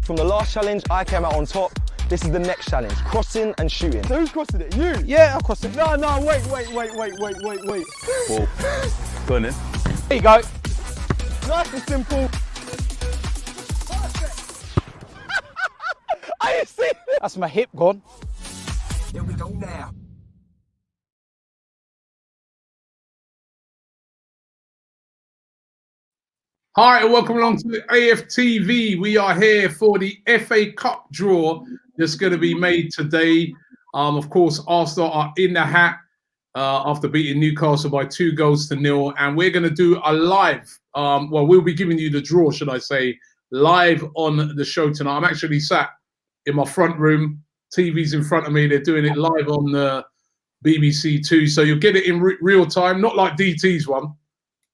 From the last challenge, I came out on top. This is the next challenge, crossing and shooting. So who's crossing it? You? Yeah, I'll cross it. No, wait. Ball. Go on then. There you go. Nice and simple. I see. That's my hip gone. Here we go now. Hi and welcome along to the AFTV. We are here for the FA Cup draw that's going to be made today. Of course, Arsenal are in the hat after beating Newcastle by 2-0, and we're going to do a live. We'll be giving you the draw, should I say, live on the show tonight. I'm actually sat in my front room. TV's in front of me. They're doing it live on the BBC Two, so you'll get it in real time, not like DT's one,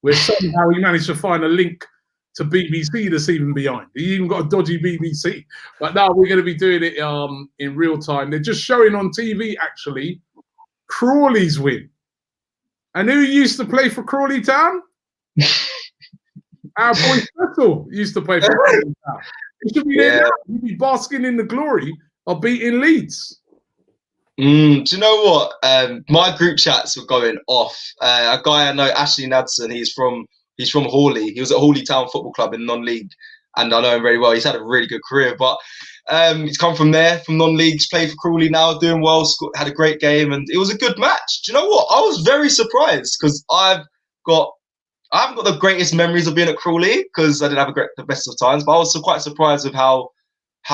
where somehow he managed to find a link to BBC that's even behind. He even got a dodgy BBC. But now we're going to be doing it in real time. They're just showing on TV, actually, Crawley's win. And who used to play for Crawley Town? Our boy Cecil used to play for Crawley Town. He should be there now. He'd be basking in the glory of beating Leeds. Do you know what? My group chats were going off. A guy I know, Ashley Nadson, he's from Hawley. He was at Hawley Town Football Club in non-league, and I know him very well. He's had a really good career, but he's come from there, from non-league. He's played for Crawley now, doing well, had a great game, and it was a good match. Do you know what? I was very surprised because I haven't got the greatest memories of being at Crawley because I didn't have the best of times, but I was quite surprised with how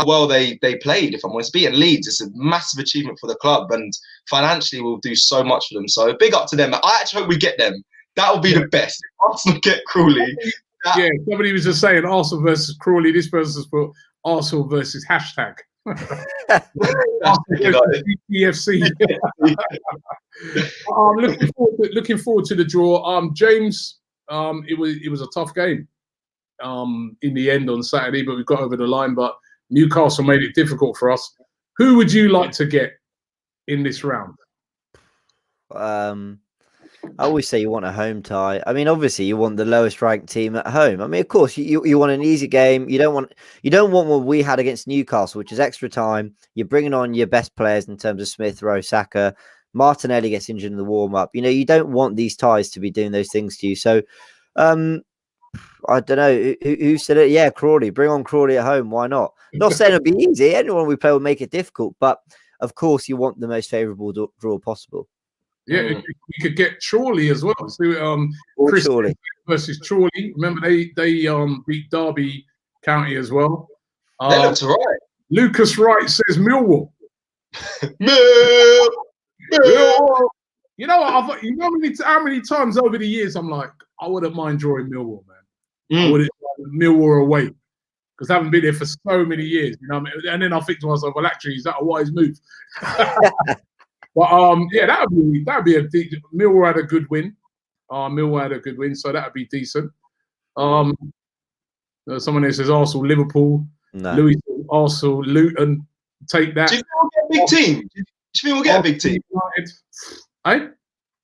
well they played. If I'm honest, beating Leeds, it's a massive achievement for the club, and financially will do so much for them. So big up to them. I actually hope we get them. That would be the best. If Arsenal get Crawley. Yeah, somebody was just saying Arsenal versus Crawley. This person's put Arsenal versus hashtag. EFC. Looking forward to the draw. James, it was a tough game in the end on Saturday, but we got over the line. But Newcastle made it difficult for us. Who would you like to get in this round? I always say you want a home tie. I mean, obviously, you want the lowest ranked team at home. I mean, of course, you want an easy game. You don't want what we had against Newcastle, which is extra time. You're bringing on your best players in terms of Smith Rowe, Saka. Martinelli gets injured in the warm up. You don't want these ties to be doing those things to you. So, I don't know who said it. Yeah, Crawley. Bring on Crawley at home. Why not? Not saying it'll be easy. Anyone we play will make it difficult, but of course, you want the most favourable draw possible. Yeah, you could get Chorley as well. So, Chris Chorley versus Chorley. Remember, they beat Derby County as well. They looked all right. Lucas Wright says Millwall. Millwall. You know what? How many times over the years I'm like, I wouldn't mind drawing Millwall, man. I wouldn't Millwall away because I haven't been there for so many years. And then I think to myself, well, actually, is that a wise move? But that'd be a decent. Millwall had a good win. So that'd be decent. Someone there says Arsenal, Liverpool, Louis, Arsenal, Luton. Take that. Do you think we'll get a big team? Do you think we'll get a big team? Eh? Do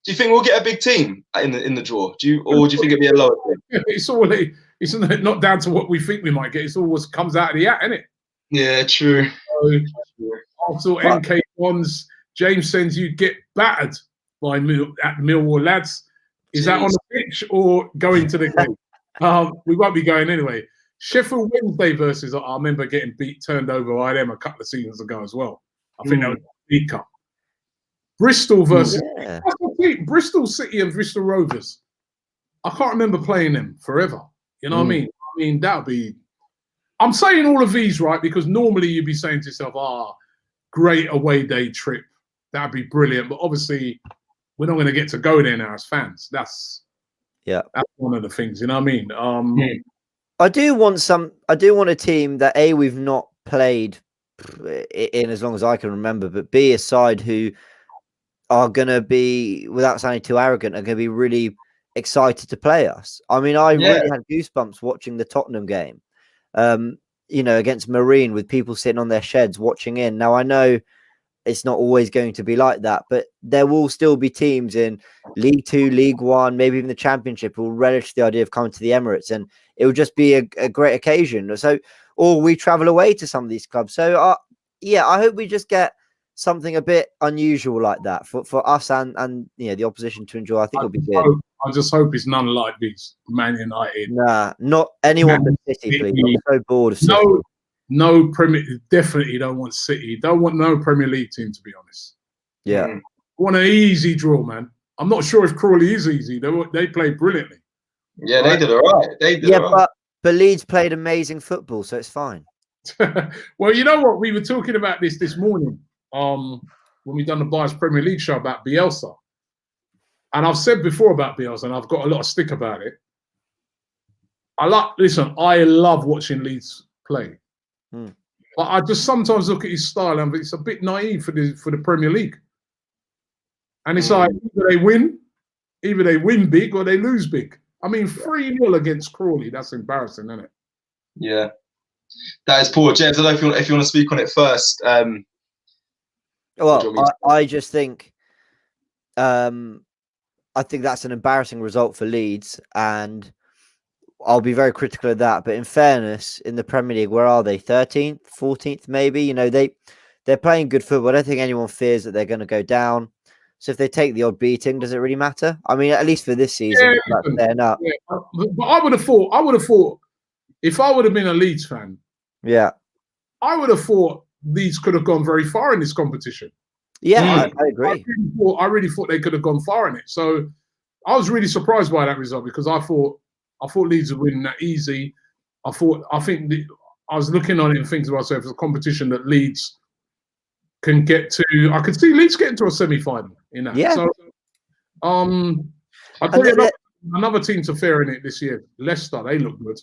you think we'll get a big team in the draw? Do you think it'll be a lower team? It's not down to what we think we might get. It's always comes out of the hat, isn't it? Yeah, true. Arsenal, MK1s. James sends you get battered by Millwall lads. Is that on the pitch or going to the game? We won't be going anyway. Sheffield Wednesday versus, I remember getting turned over by them a couple of seasons ago as well. I think that was the League Cup. Bristol versus Bristol City and Bristol Rovers. I can't remember playing them forever. You know what I mean? I mean, that would be... I'm saying all of these, right, because normally you'd be saying to yourself, great away day trip. That'd be brilliant. But obviously, we're not going to get to go there now as fans. That's one of the things. You know what I mean? I do want a team that we've not played in as long as I can remember, but B, a side who are going to be, without sounding too arrogant, are going to be really excited to play us. I mean, I really had goosebumps watching the Tottenham game, against Marine, with people sitting on their sheds watching in. Now, I know it's not always going to be like that, but there will still be teams in League Two, League One, maybe even the Championship who will relish the idea of coming to the Emirates, and it will just be a great occasion. So, or we travel away to some of these clubs. So, yeah, I hope we just get something a bit unusual like that for us and the opposition to enjoy. I think it'll be good. I just hope it's none like these Man United. Nah, not anyone but City, please. I'm so bored of City. No Premier. Definitely don't want City. Don't want no Premier League team, to be honest. Yeah. I want an easy draw, man. I'm not sure if Crawley is easy. They played brilliantly. Yeah, right? They did all right. They did all right. But Leeds played amazing football, so it's fine. Well, you know what? We were talking about this morning when we done the Bias Premier League show about Bielsa. And I've said before about Bielsa, and I've got a lot of stick about it. I love watching Leeds play. But I just sometimes look at his style and it's a bit naive for the Premier League. And it's like either they win big or they lose big. I mean, 3-0 against Crawley, that's embarrassing, isn't it? Yeah. That is poor. James, I don't know if you want to speak on it first. Well, I just think I think that's an embarrassing result for Leeds, and I'll be very critical of that. But in fairness, in the Premier League, where are they? 13th, 14th, maybe? You know, they're playing good football. I don't think anyone fears that they're going to go down. So if they take the odd beating, does it really matter? I mean, at least for this season, they're not. Yeah. But I would have thought, if I would have been a Leeds fan, I would have thought Leeds could have gone very far in this competition. Yeah, I agree. I really thought they could have gone far in it. So I was really surprised by that result because I thought Leeds would win that easy. I was looking on it and thinking to myself, it's a competition that Leeds can get to. I could see Leeds getting to a semi-final in that. Yeah. So, I'll tell you another team to fare in it this year. Leicester, they look good.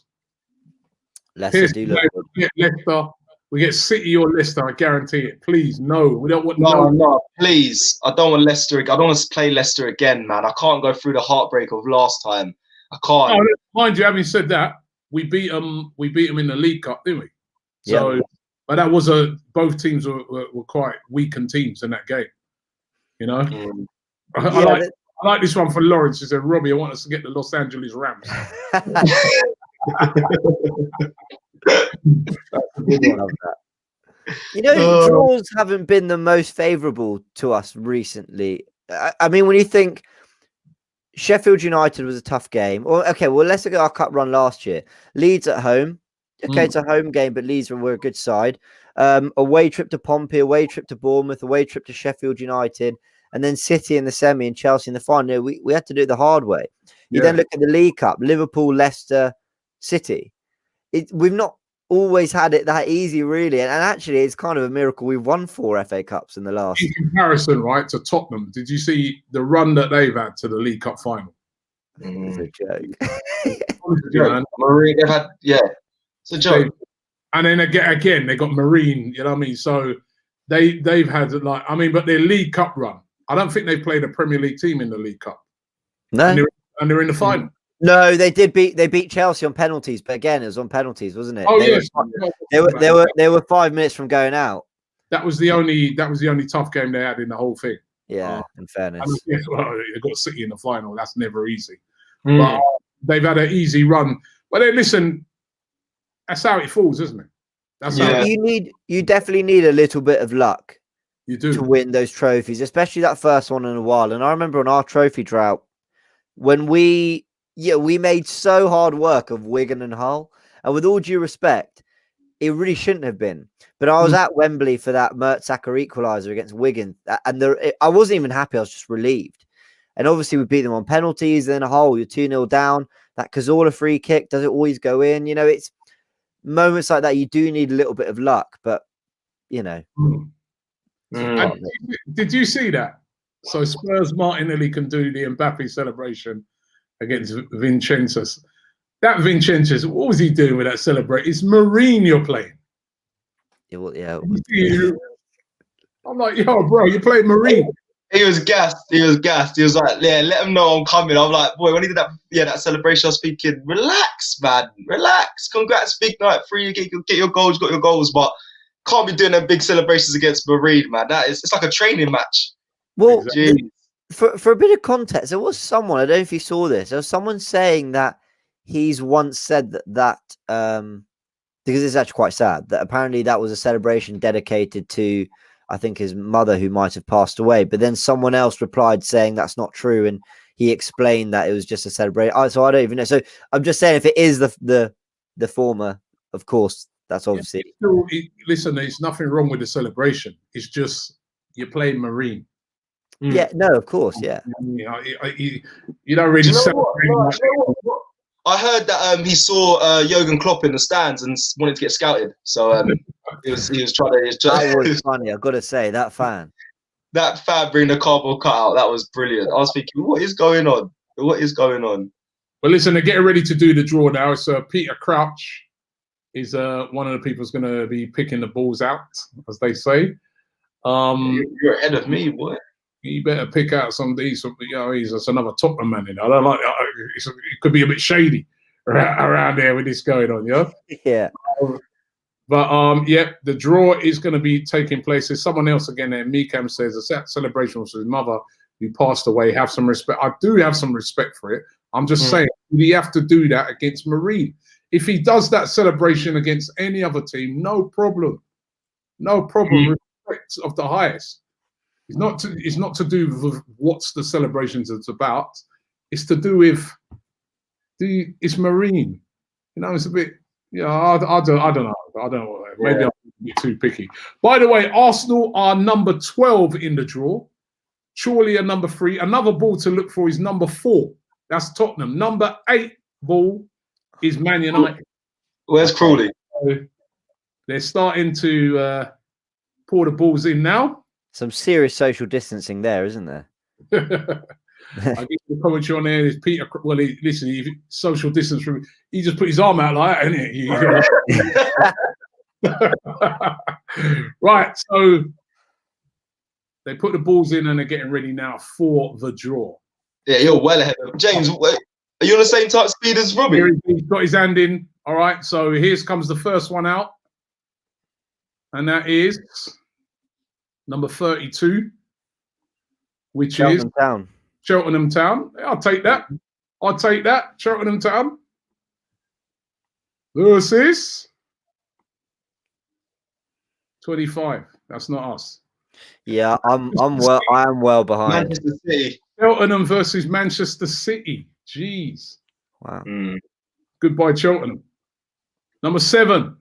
Leicester do look good. Leicester. We get City or Leicester, I guarantee it. Please, no. We don't want no. Please. I don't want Leicester. I don't want to play Leicester again, man. I can't go through the heartbreak of last time. I can't. No, mind you, having said that, we beat them in the League Cup, didn't we? So, but that was both teams were quite weakened teams in that game. You know? I like this one for Lawrence. He said, Robbie, I want us to get the Los Angeles Rams. You know, draws haven't been the most favourable to us recently. I mean, when you think Sheffield United was a tough game, or let's look at our cup run last year. Leeds at home, it's a home game, but Leeds were a good side. Away trip to Pompey, away trip to Bournemouth, away trip to Sheffield United, and then City in the semi and Chelsea in the final. We had to do it the hard way. You then look at the League Cup: Liverpool, Leicester, City. We've not always had it that easy, really. And actually, it's kind of a miracle we've won 4 FA Cups in the last. In comparison, right, to Tottenham, did you see the run that they've had to the League Cup final? It's a joke. They've had, it's a joke. And then again, they got Marine, you know what I mean? So they've had, but their League Cup run, I don't think they've played a Premier League team in the League Cup. No. And they're in the final. No, they beat Chelsea on penalties, but again, it was on penalties, wasn't it? Oh, yes. They were 5 minutes from going out. That was the only tough game they had in the whole thing. Yeah, in fairness. They got City in the final. That's never easy. But they've had an easy run. But then listen, that's how it falls, isn't it? That's how you definitely need a little bit of luck. You do to win those trophies, especially that first one in a while. And I remember on our trophy drought when we made so hard work of Wigan and Hull, and with all due respect, it really shouldn't have been. But I was at Wembley for that Mertesacker equaliser against Wigan, and I wasn't even happy. I was just relieved. And obviously, we beat them on penalties. Then Hull, you're 2-0 down. That Cazorla free kick, does it always go in? You know, it's moments like that. You do need a little bit of luck, but you know. Did you see that? So Spurs Martinelli can do the Mbappe celebration against Vincenus. That Vincenus, what was he doing with that celebration? It's Marine you're playing. Yeah. I'm like, yo, bro, you're playing Marine. He was gassed. He was like, yeah, let him know I'm coming. I'm like, boy, when he did that celebration, I was thinking, relax, man, relax. Congrats, big night, free. Get your goals, got your goals. But can't be doing them big celebrations against Marine, man. It's like a training match. Well, Jeez. for a bit of context, there was someone, I don't know if you saw this, there was someone saying that he's once said that because it's actually quite sad, that apparently that was a celebration dedicated to, I think, his mother, who might have passed away. But then someone else replied saying that's not true, and he explained that it was just a celebration. So I don't even know. So I'm just saying, if it is the former, of course, that's obviously. Listen, there's nothing wrong with the celebration. It's just you're playing Marine. Yeah, no, of course, yeah. You don't really celebrate. I heard that he saw Jurgen Klopp in the stands and wanted to get scouted. So he was trying to. That was funny. I've got to say, that fan bringing the cardboard cutout. That was brilliant. I was thinking, what is going on? What is going on? Well, listen, they're getting ready to do the draw now. It's Peter Crouch is one of the people who's going to be picking the balls out, as they say. You're ahead of me, boy. You better pick out some decent. He's another Tottenham man. I don't like. It could be a bit shady around there with this going on. Yeah. But yeah, the draw is going to be taking place. There's someone else again there. Mikam says a celebration was his mother who passed away. Have some respect. I do have some respect for it. I'm just saying, we have to do that against Marine. If he does that celebration against any other team, no problem. No problem. Respect of the highest. It's not to do with what's the celebrations it's about. It's to do with it's Marine. It's a bit. I don't know. I don't know. Maybe I'm a bit too picky. By the way, Arsenal are number 12 in the draw. Chorley are number 3. Another ball to look for is number 4. That's Tottenham. Number 8 ball is Man United. Where's Crawley? So they're starting to pour the balls in now. Some serious social distancing there, isn't there? I get the commentary on there is Peter. Well, listen, he social distance from. He just put his arm out like that, innit? Right, so they put the balls in and they're getting ready now for the draw. Yeah, you're well ahead of James. Wait, are you on the same type speed as Robbie? He's got his hand in. All right, so here comes the first one out, and that is number 32, which is Cheltenham Town. I'll take that. Cheltenham Town versus 25. That's not us. Yeah, I am well behind. Manchester City. Cheltenham versus Manchester City. Jeez. Wow. Goodbye, Cheltenham. Number 7,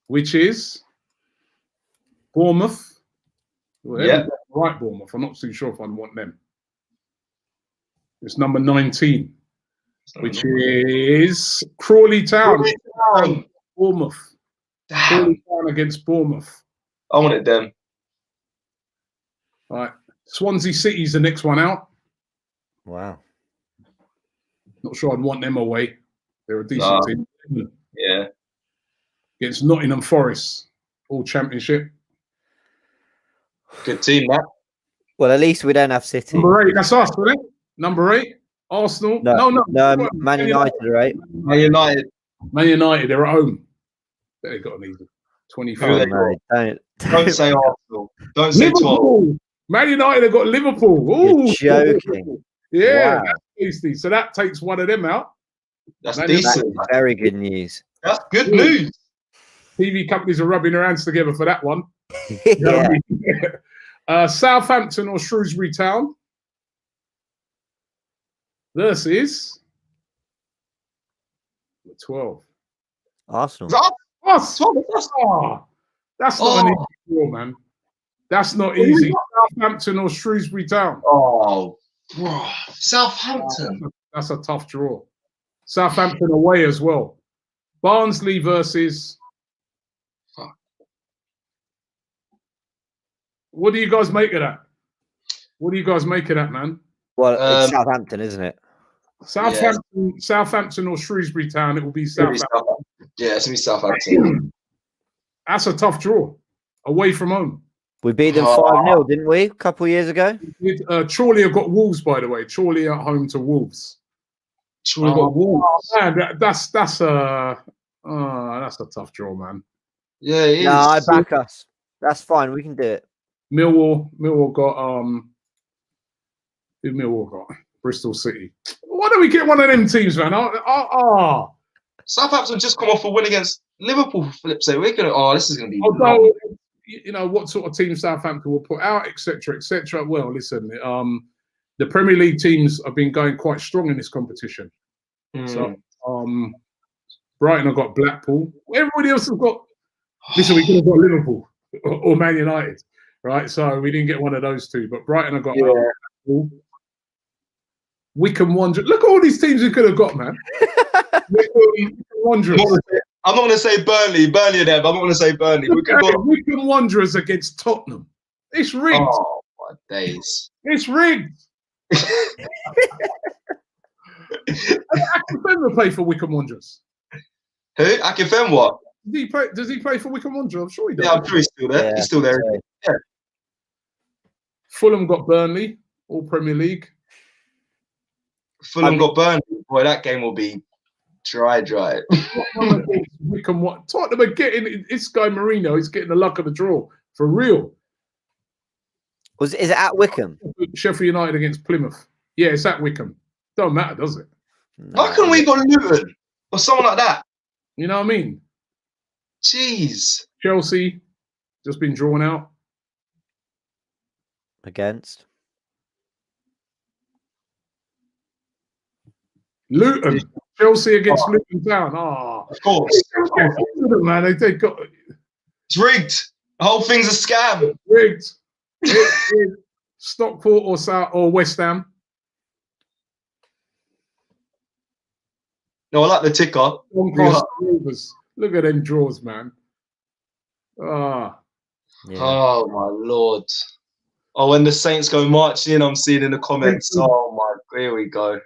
which is Bournemouth. Yeah. Right, Bournemouth. I'm not too sure if I want them. It's number 19, which is Crawley Town. Bournemouth. Crawley Town against Bournemouth. I wanted them. All right. Swansea City's the next one out. Wow. Not sure I'd want them away. They're a decent team. Yeah. Against Nottingham Forest, all championship. Good team, that. Well, at least we don't have City. Number 8, that's us, isn't it? Number 8, Arsenal. No, Man United, right? Man United. Man United, they're at home. They got an easy 25. Don't say Arsenal. Don't say Liverpool. 12. Man United have got Liverpool. Ooh, you're joking. Yeah, wow. That's tasty. So that takes one of them out. That's decent. That's very good news. That's good news. TV companies are rubbing their hands together for that one. Yeah. Southampton or Shrewsbury Town versus 12. Arsenal. That's not an easy draw, man. That's not easy. Southampton or Shrewsbury Town. Oh, bro. Southampton. That's a tough draw. Southampton away as well. Barnsley versus. What do you guys make of that? Man? Well, it's Southampton, isn't it? Southampton or Shrewsbury Town. It will be Southampton. Yeah, it's gonna be Southampton. That's a tough draw. Away from home. We beat them 5-0, didn't we? A couple of years ago. Chorley have got Wolves, by the way. Chorley at home to Wolves. Chorley got Wolves. Man, that's a tough draw, man. Yeah, it is. No, I back us. That's fine. We can do it. Millwall got who Millwall got? Bristol City. Why don't we get one of them teams, man? Southampton just come off a win against Liverpool. For flip's sake, we're gonna. Oh, this is gonna be. Although, you know what sort of team Southampton will put out, etc., etc. Well, listen, the Premier League teams have been going quite strong in this competition. So, Brighton have got Blackpool. Everybody else has got. Listen, we could have got Liverpool or Man United, right? So we didn't get one of those two. But Brighton have got Blackpool. Wycombe Wanderers. Look at all these teams we could have got, man. Wycombe Wanderers. I'm not going to say Burnley. Burnley are there, but I'm not going to say Burnley. Wycombe Wanderers against Tottenham. It's rigged. Oh, my days. It's rigged. Akinfenwa play for Wycombe Wanderers? Who? Akinfenwa? Does he play for Wycombe Wanderers? I'm sure he does. Yeah, I'm sure he's still there. Yeah, He's still there. Yeah. Fulham got Burnley, all Premier League. Fulham got Burnley. Boy, that game will be dry. Wycombe, what? Tottenham are getting this guy Mourinho. He's getting the luck of the draw for real. Is it at Wycombe? Sheffield United against Plymouth. Yeah, it's at Wycombe. Don't matter, does it? No. Why couldn't we got Luton or someone like that? You know what I mean? Jeez. Chelsea just been drawn out. Against? Luton. Chelsea against Luton Town. Of course. Man, they got It's rigged. The whole thing's a scam. rigged. Stockport or South or West Ham. No, I like the ticker. Look at them draws, man. Yeah. Oh my lord. Oh, when the Saints go marching in, I'm seeing in the comments. Oh my, here we go.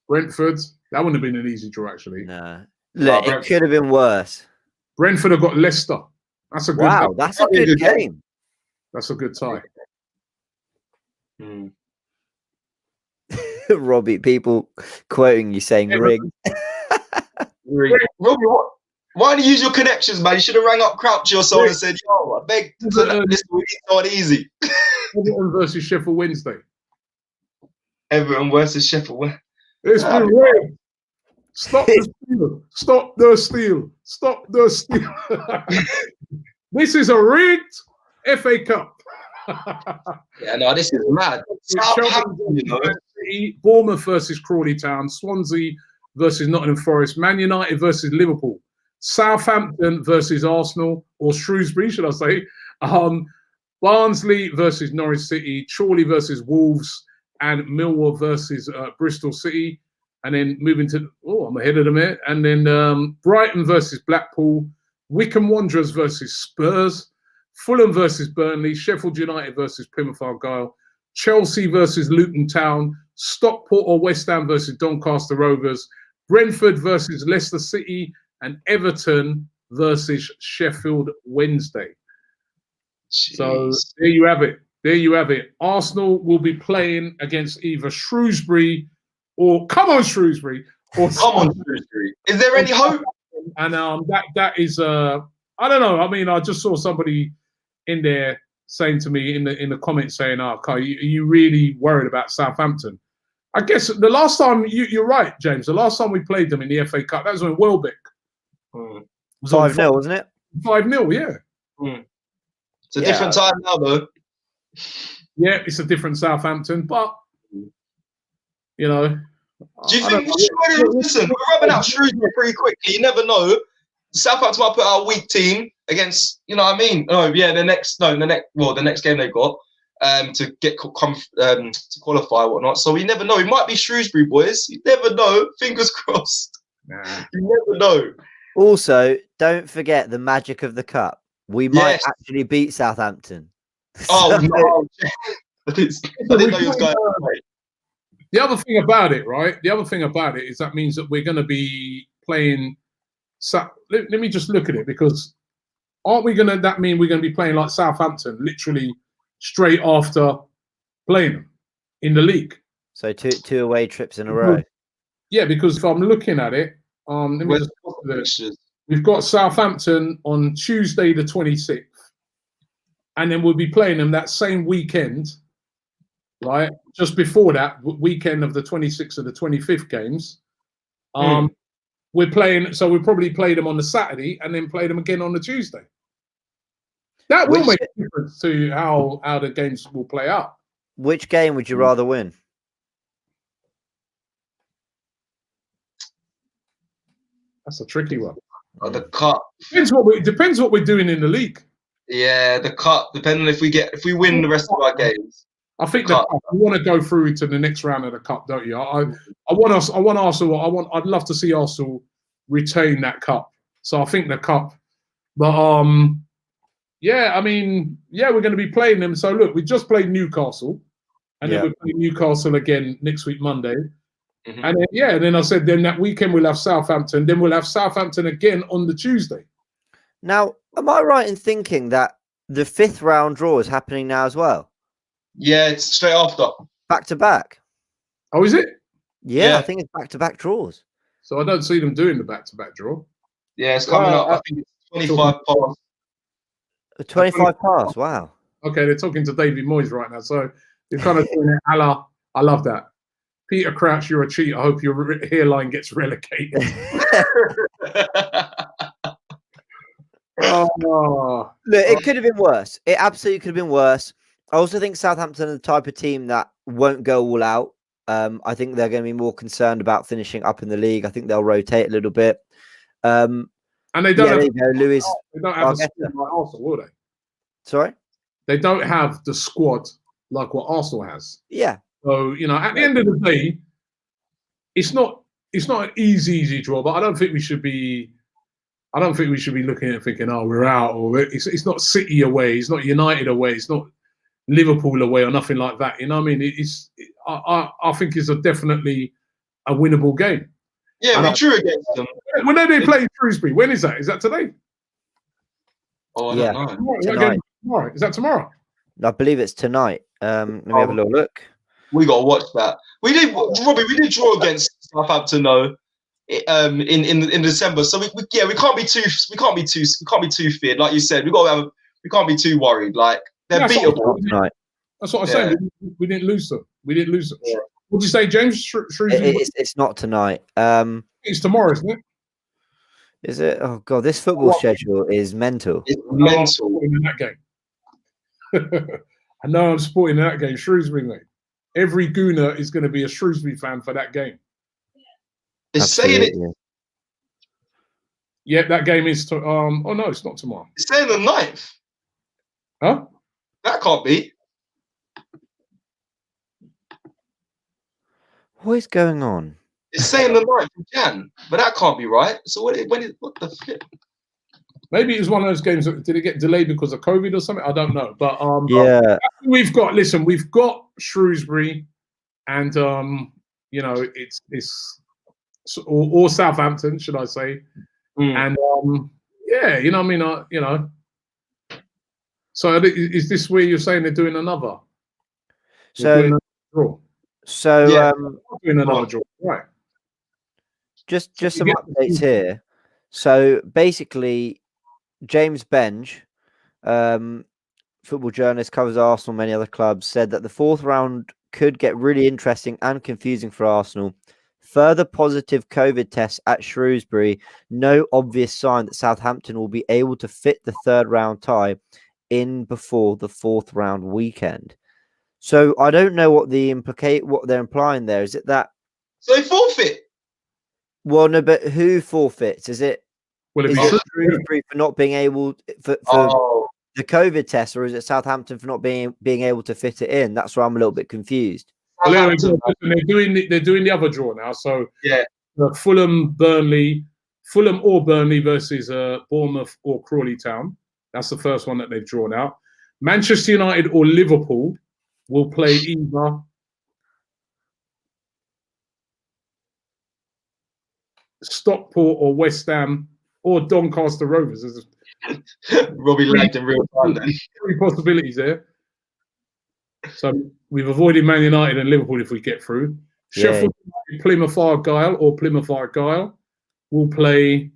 Brentford. That wouldn't have been an easy draw, actually. No. Look, it could have been worse. Brentford have got Leicester. That's a good. Wow, that's a good game. That's a good tie. Robbie, people quoting you saying rig. Robbie, what? Why don't you use your connections, man? You should have rang up Crouchy or someone and said, yo, I beg, this week not easy. Everton versus Sheffield Wednesday. Everton versus Sheffield Wednesday. It's been rigged. Stop the steal. Stop the steal. Stop the steal. This is a rigged FA Cup. Yeah, no, this is mad. Southampton, you know. Bournemouth versus Crawley Town. Swansea versus Nottingham Forest. Man United versus Liverpool. Southampton versus Arsenal, or Shrewsbury, should I say. Barnsley versus Norwich City. Chorley versus Wolves. And Millwall versus Bristol City. And then moving to, I'm ahead of them here. And then Brighton versus Blackpool. Wycombe Wanderers versus Spurs. Fulham versus Burnley. Sheffield United versus Plymouth Argyle. Chelsea versus Luton Town. Stockport or West Ham versus Doncaster Rovers. Brentford versus Leicester City. And Everton versus Sheffield Wednesday. Jeez. So there you have it. There you have it. Arsenal will be playing against either Shrewsbury or come on Shrewsbury or come on Shrewsbury. Is there any hope? And that is I don't know. I mean, I just saw somebody in there saying to me in the comments saying, "Okay, are you really worried about Southampton?" I guess the last time you're right, James. The last time we played them in the FA Cup, that was when Welbeck. 5-0, wasn't it? 5-0, yeah. It's a different time now, though. Yeah, it's a different Southampton, but you know. Do you think? Listen, we're rubbing out Shrewsbury pretty quickly. You never know. Southampton might put out a weak team against. You know what I mean? Oh yeah, the next game they got to get to qualify or whatnot. So we never know. It might be Shrewsbury, boys. You never know. Fingers crossed. Nah. You never know. Also, don't forget the magic of the cup. We might actually beat Southampton. Oh no! I didn't know you was going. The other thing about it, right? The other thing about it is that means that we're going to be playing. Let me just look at it, because aren't we going to? That mean we're going to be playing like Southampton, literally straight after playing them in the league. So two away trips in a row. Yeah, because if I'm looking at it, let me just we've got Southampton on Tuesday the 26th, and then we'll be playing them that same weekend, right? Just before that weekend of the 26th or the 25th games. We're playing, so we'll probably play them on the Saturday and then play them again on the Tuesday. That will make a difference to how the games will play out. Which game would you rather win? That's a tricky one. The cup. Depends what we're doing in the league. Yeah, the cup. Depending if we win the rest of our games. I think that we want to go through to the next round of the cup, don't you? I want Arsenal. I'd love to see Arsenal retain that cup. So I think the cup. But yeah, I mean, yeah, we're going to be playing them. So look, we just played Newcastle, and then we're playing Newcastle again next week Monday. And then, then I said then that weekend we'll have Southampton. Then we'll have Southampton again on the Tuesday. Now, am I right in thinking that the 5th round draw is happening now as well? Yeah, it's straight after. Back to back. Oh, is it? Yeah, I think it's back to back draws. So I don't see them doing the back to back draw. Yeah, it's coming up. I think it's 25 past. 25 past. Wow. Okay, they're talking to David Moyes right now. So you're kind of doing it a la, I love that. Peter Crouch, you're a cheat. I hope your hairline gets relegated. Look, it could have been worse. It absolutely could have been worse. I also think Southampton are the type of team that won't go all out. I think they're going to be more concerned about finishing up in the league. I think they'll rotate a little bit. And they don't have Lewis. They don't have a squad like Arsenal, will they? Sorry? They don't have the squad like what Arsenal has. Yeah. So, you know, at the end of the day, it's not an easy draw, but I don't think we should be looking at it thinking, oh, we're out, or it's not City away, it's not United away, it's not Liverpool away or nothing like that. You know what I mean? I think it's definitely a winnable game. Yeah, we drew against them. When are they playing Shrewsbury? When is that? Is that today? Oh, I don't know. Tomorrow. Is that tomorrow? I believe it's tonight. Let me have a little look. We got to watch that. We did, Robbie. We did draw against Southampton though, in December. So we can't be too feared. Like you said, we can't be too worried. Like they're beatable. That's what I'm saying. We didn't lose them. Yeah. What did you say, James? Shrewsbury? It's not tonight. It's tomorrow, isn't it? Is it? Oh god, this football schedule is mental. It's mental. In that game. I know I'm supporting that game, Shrewsbury, mate. Every Gooner is going to be a Shrewsbury fan for that game. It's saying it. Yeah, that game is. Oh no, it's not tomorrow. It's saying the 9th. Huh? That can't be. What is going on? It's saying the 9th of Jan, but that can't be right. So what the flip? Maybe it was one of those games that did it get delayed because of COVID or something? I don't know. But yeah, we've got Shrewsbury, and you know, it's or Southampton, should I say? And yeah, you know, I mean, you know. So is this where you're saying they're doing another? Doing another draw, right? Just some updates here. So basically, James Benge, football journalist, covers Arsenal, many other clubs, said that the 4th round could get really interesting and confusing for Arsenal. Further positive COVID tests at Shrewsbury, no obvious sign that Southampton will be able to fit the 3rd round tie in before the 4th round weekend. So I don't know what they're implying there. Is it that? So they forfeit? Well, no, but who forfeits? Is it? Well, is it Shrewsbury for not being able for the COVID test, or is it Southampton for not being able to fit it in? That's where I'm a little bit confused. They're doing the other draw now. So yeah, Fulham or Burnley versus Bournemouth or Crawley Town. That's the first one that they've drawn out. Manchester United or Liverpool will play either Stockport or West Ham or Doncaster Rovers. Robbie lagged in real time. 3 possibilities there. So we've avoided Man United and Liverpool if we get through. Sheffield, Plymouth Argyle or Plymouth Argyle will play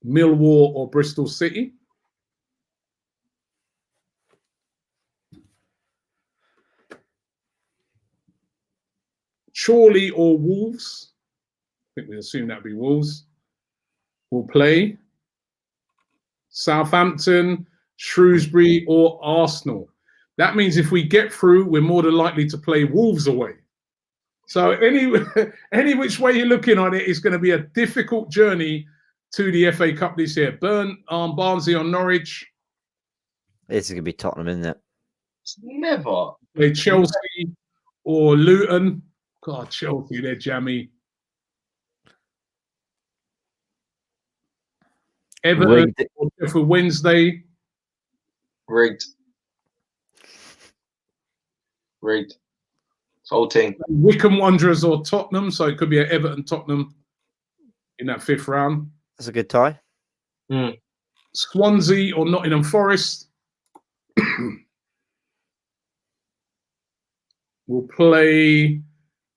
Millwall or Bristol City. Chorley or Wolves. I think we assume that'd be Wolves. Will play. Southampton, Shrewsbury, or Arsenal. That means if we get through, we're more than likely to play Wolves away. So any which way you're looking on it, it's going to be a difficult journey to the FA Cup this year. Barnsley on Norwich. This is going to be Tottenham, isn't it? Never. Play Chelsea or Luton. God, Chelsea, they're jammy. Everton for Wednesday. Rigged. Whole team. Wycombe Wanderers or Tottenham, so it could be an Everton-Tottenham in that 5th round. That's a good tie. Swansea or Nottingham Forest. We'll play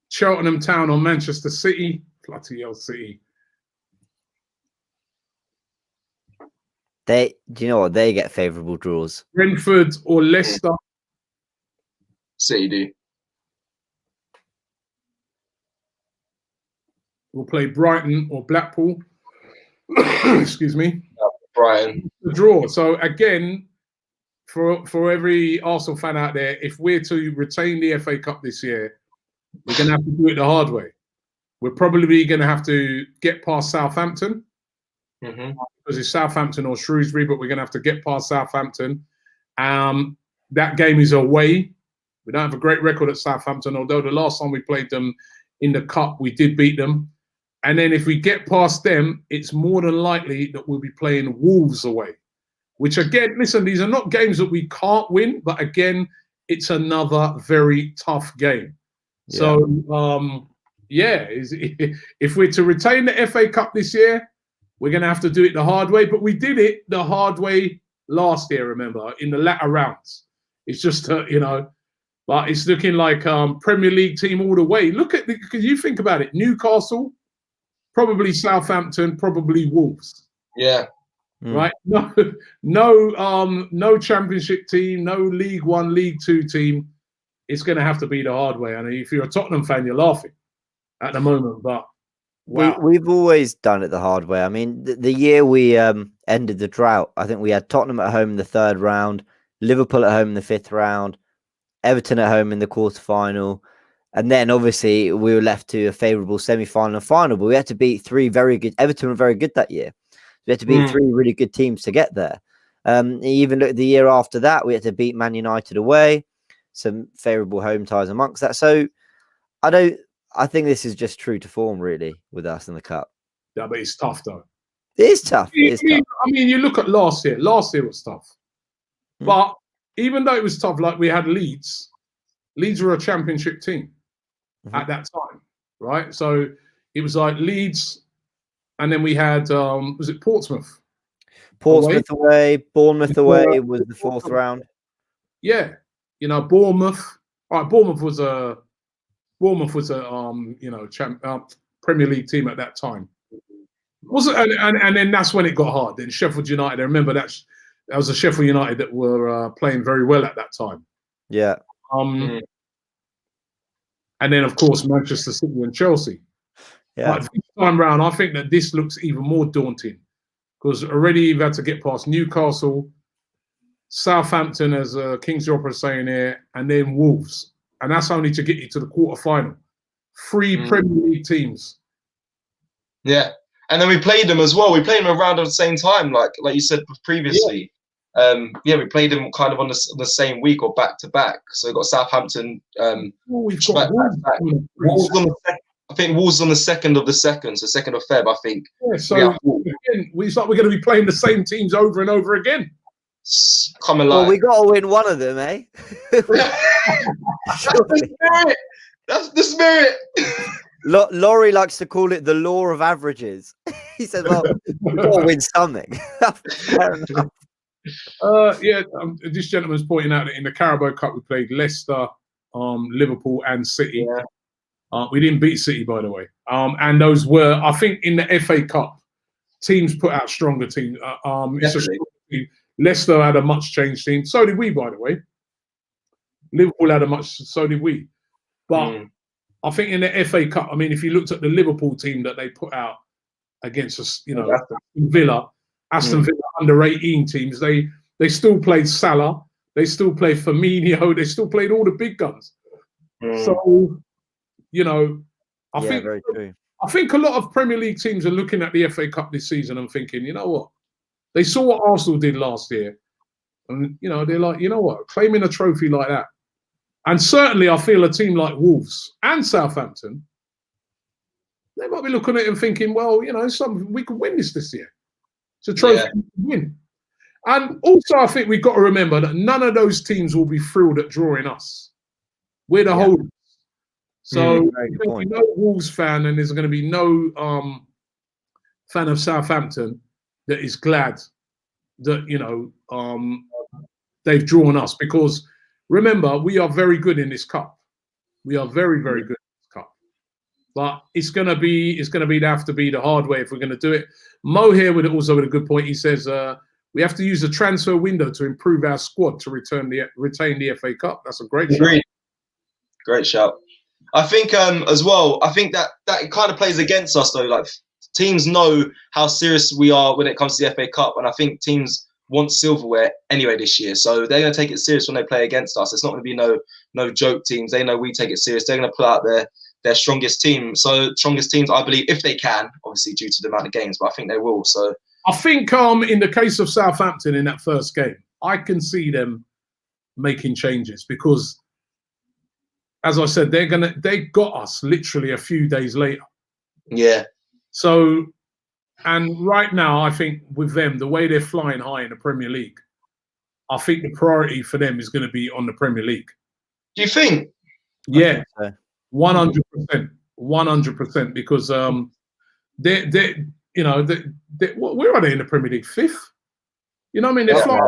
Cheltenham Town or Manchester City. Bloody hell, City. Do you know what? They get favourable draws. Brentford or Leicester. City do. We'll play Brighton or Blackpool. Excuse me. Brighton. The draw. So again, for every Arsenal fan out there, if we're to retain the FA Cup this year, we're going to have to do it the hard way. We're probably going to have to get past Southampton. Because it's Southampton or Shrewsbury, but we're going to have to get past Southampton. That game is away. We don't have a great record at Southampton, although the last time we played them in the Cup, we did beat them. And then if we get past them, it's more than likely that we'll be playing Wolves away, which again, listen, these are not games that we can't win, but again, it's another very tough game. Yeah. So, if we're to retain the FA Cup this year, we're going to have to do it the hard way, but we did it the hard way last year, remember, in the latter rounds. It's just, but it's looking like Premier League team all the way. Look at because you think about it, Newcastle, probably Southampton, probably Wolves. Yeah. Right? No Championship team, no League One, League Two team. It's going to have to be the hard way. And if you're a Tottenham fan, you're laughing at the moment, but wow. We've always done it the hard way. I mean, the year we ended the drought, I think we had Tottenham at home in the 3rd round, Liverpool at home in the 5th round, Everton at home in the quarterfinal, and then obviously we were left to a favourable semi-final and final. But we had to beat 3 very good. Everton were very good that year. We had to beat 3 really good teams to get there. Even look, the year after that, we had to beat Man United away. Some favourable home ties amongst that. So I think this is just true to form, really, with us in the Cup. Yeah, but it's tough, though. It is tough. I mean, you look at last year. Last year was tough. But even though it was tough, like we had Leeds. Leeds were a Championship team at that time, right? So it was like Leeds, and then we had, was it Portsmouth? Portsmouth away. Bournemouth away was the 4th round. Yeah. Bournemouth. All right, Bournemouth was a Premier League team at that time. Wasn't and then that's when it got hard. Then Sheffield United. I remember that was a Sheffield United that were playing very well at that time. Yeah. And then of course Manchester City and Chelsea. Yeah. But this time round, I think that this looks even more daunting because already you've had to get past Newcastle, Southampton, as King's Opera is saying here, and then Wolves. And that's only to get you to the quarterfinal. 3 Premier League teams. Yeah. And then we played them as well. We played them around at the same time, like you said previously. We played them kind of on the same week or back to back. So we got Southampton. We've got Wolves I think Wolves on the 2nd of the 2nd, so 2nd of Feb, I think. Yeah, so again, we're going to be playing the same teams over and over again. Come alive. Well, we got to win one of them, eh? That's the spirit. Laurie likes to call it the law of averages. He said, well, we've got to win something. Fair enough. This gentleman's pointing out that in the Carabao Cup, we played Leicester, Liverpool and City. We didn't beat City, by the way. And those were, I think, in the FA Cup, teams put out stronger teams. It's a Definitely. strong team. Leicester had a much changed team. So did we, by the way. Liverpool had a much. So did we. But I think in the FA Cup, I mean, if you looked at the Liverpool team that they put out against us, you know, Aston Villa under 18 teams, they still played Salah, they still played Firmino, they still played all the big guns. So, you know, I think a lot of Premier League teams are looking at the FA Cup this season and thinking, you know what, they saw what Arsenal did last year, and you know, they're like, you know what, claiming a trophy like that. And certainly, I feel a team like Wolves and Southampton, they might be looking at it and thinking, well, you know, we could win this year. It's a trophy we can win. And also, I think we've got to remember that none of those teams will be thrilled at drawing us. We're the holders. So there's going to be no Wolves fan, and there's going to be no fan of Southampton that is glad that, you know, they've drawn us, because remember, we are very good in this cup. We are very, very good in this cup. But it's gonna have to be the hard way if we're gonna do it. Mo here with a good point. He says we have to use the transfer window to improve our squad to retain the FA Cup. That's a great shout. Great shout. I think as well, I think that it kind of plays against us though. Like, teams know how serious we are when it comes to the FA Cup, and I think teams want silverware anyway this year, so they're going to take it serious when they play against us. It's not going to be no joke teams. They know we take it serious. They're going to put out their strongest team. So strongest teams, I believe, if they can, obviously due to the amount of games, but I think they will. So I think in the case of Southampton in that first game, I can see them making changes, because, as I said, they got us literally a few days later. Yeah. So. And right now, I think with them, the way they're flying high in the Premier League, I think the priority for them is going to be on the Premier League. Do you think? Yeah, 100%, 100%. Because they you know, where are they in the Premier League? 5th. You know what I mean? They're flying.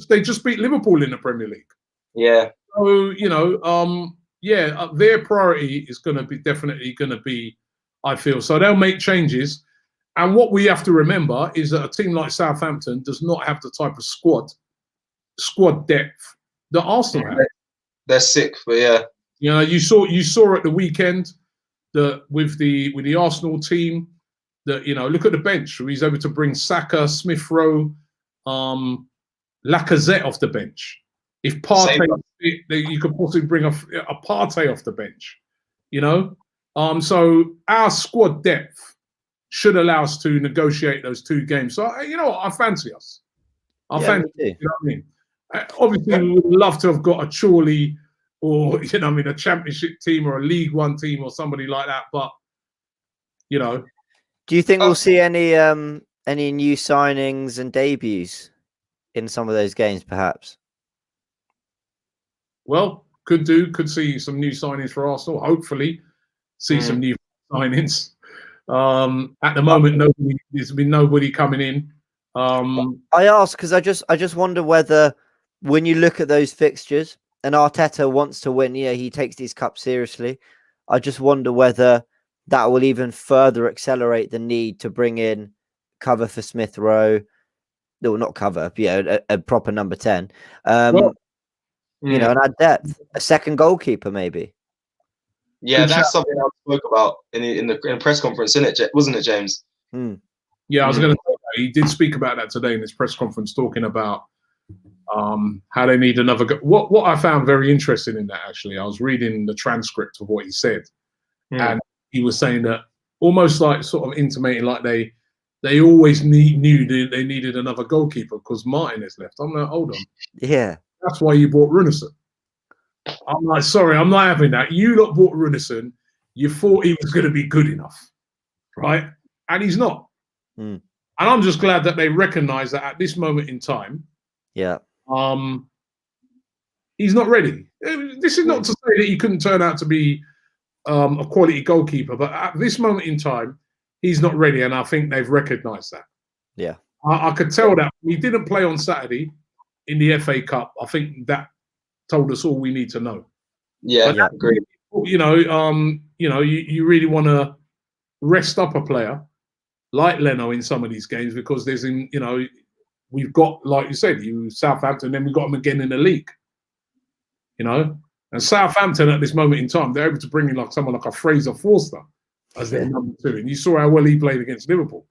They just beat Liverpool in the Premier League. Yeah. So you know, their priority is going to be definitely going to be, I feel. So they'll make changes. And what we have to remember is that a team like Southampton does not have the type of squad depth that Arsenal have. They're sick, but yeah. You know, you saw at the weekend that with the Arsenal team, that, you know, look at the bench. He's able to bring Saka, Smith Rowe, Lacazette off the bench. If Partey, you could possibly bring a Partey off the bench. You know, so our squad depth should allow us to negotiate those 2 games. So, you know, I fancy us. I fancy, you know what I mean? Obviously, we would love to have got a Chorley or, you know, I mean, a Championship team or a League One team or somebody like that. But, you know. Do you think we'll see any new signings and debuts in some of those games, perhaps? Well, could see some new signings for Arsenal. Hopefully, see some new signings. At the moment, there's been nobody coming in. I ask because I just wonder whether, when you look at those fixtures and Arteta wants to win, yeah, he takes these cups seriously. I just wonder whether that will even further accelerate the need to bring in cover for Smith Rowe. No, not cover, a proper number 10. You know, and add depth, a second goalkeeper maybe. Yeah, that's something I spoke about in the press conference, wasn't it, James? Yeah, I was going to say that. He did speak about that today in his press conference, talking about how they need another. What I found very interesting in that, actually, I was reading the transcript of what he said, and he was saying that almost like sort of intimating like they always knew they needed another goalkeeper because Martinez left. I'm like, hold on, yeah, that's why you bought Runnison. I'm like, sorry, I'm not having that. You lot bought Runnison. You thought he was going to be good enough, right? And he's not. And I'm just glad that they recognise that at this moment in time, yeah, he's not ready. This is not to say that he couldn't turn out to be a quality goalkeeper, but at this moment in time, he's not ready, and I think they've recognised that. Yeah, I could tell that he didn't play on Saturday in the FA Cup. I think that told us all we need to know. Yeah, but agree. You know, you really want to rest up a player like Leno in some of these games because we've got, like you said, Southampton, then we've got them again in the league. And Southampton at this moment in time, they're able to bring in like someone like a Fraser Forster as their number 2, and you saw how well he played against Liverpool.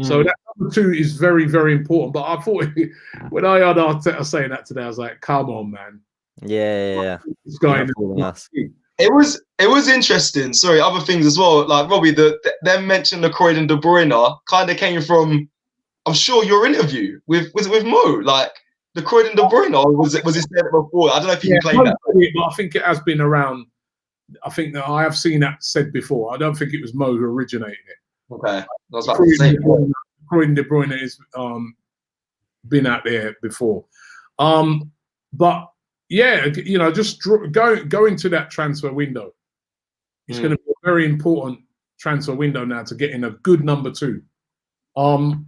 So that number 2 is very, very important. But I thought when I heard Arteta saying that today, I was like, "Come on, man!" Yeah. This guy. It was interesting. Sorry, other things as well. Like Robbie, them mentioned the Croydon De Bruyne kind of came from, I'm sure, your interview with Mo. Like the Croydon De Bruyne, or was it said before? I don't know if you can claim that. But I think it has been around. I think that I have seen that said before. I don't think it was Mo who originated it. Okay, I was about to say. Croydon De Bruyne has been out there before, but. Yeah, just going to that transfer window. It's going to be a very important transfer window now to get in a good number 2. And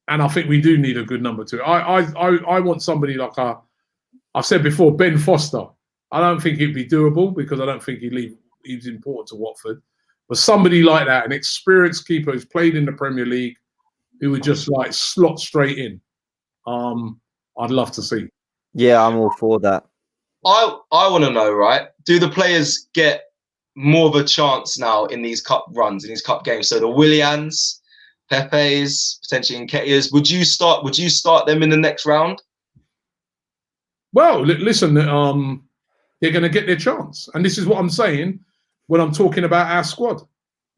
I think we do need a good number 2. I want somebody like I've said before, Ben Foster. I don't think it'd be doable because I don't think he's important to Watford. But somebody like that, an experienced keeper who's played in the Premier League, who would just like slot straight in. I'd love to see. Yeah, I'm all for that. I want to know, right? Do the players get more of a chance now in these cup runs, in these cup games? So the Willians, Pepe's, potentially Nketiah's. Would you start them in the next round? Well, listen, they're going to get their chance, and this is what I'm saying when I'm talking about our squad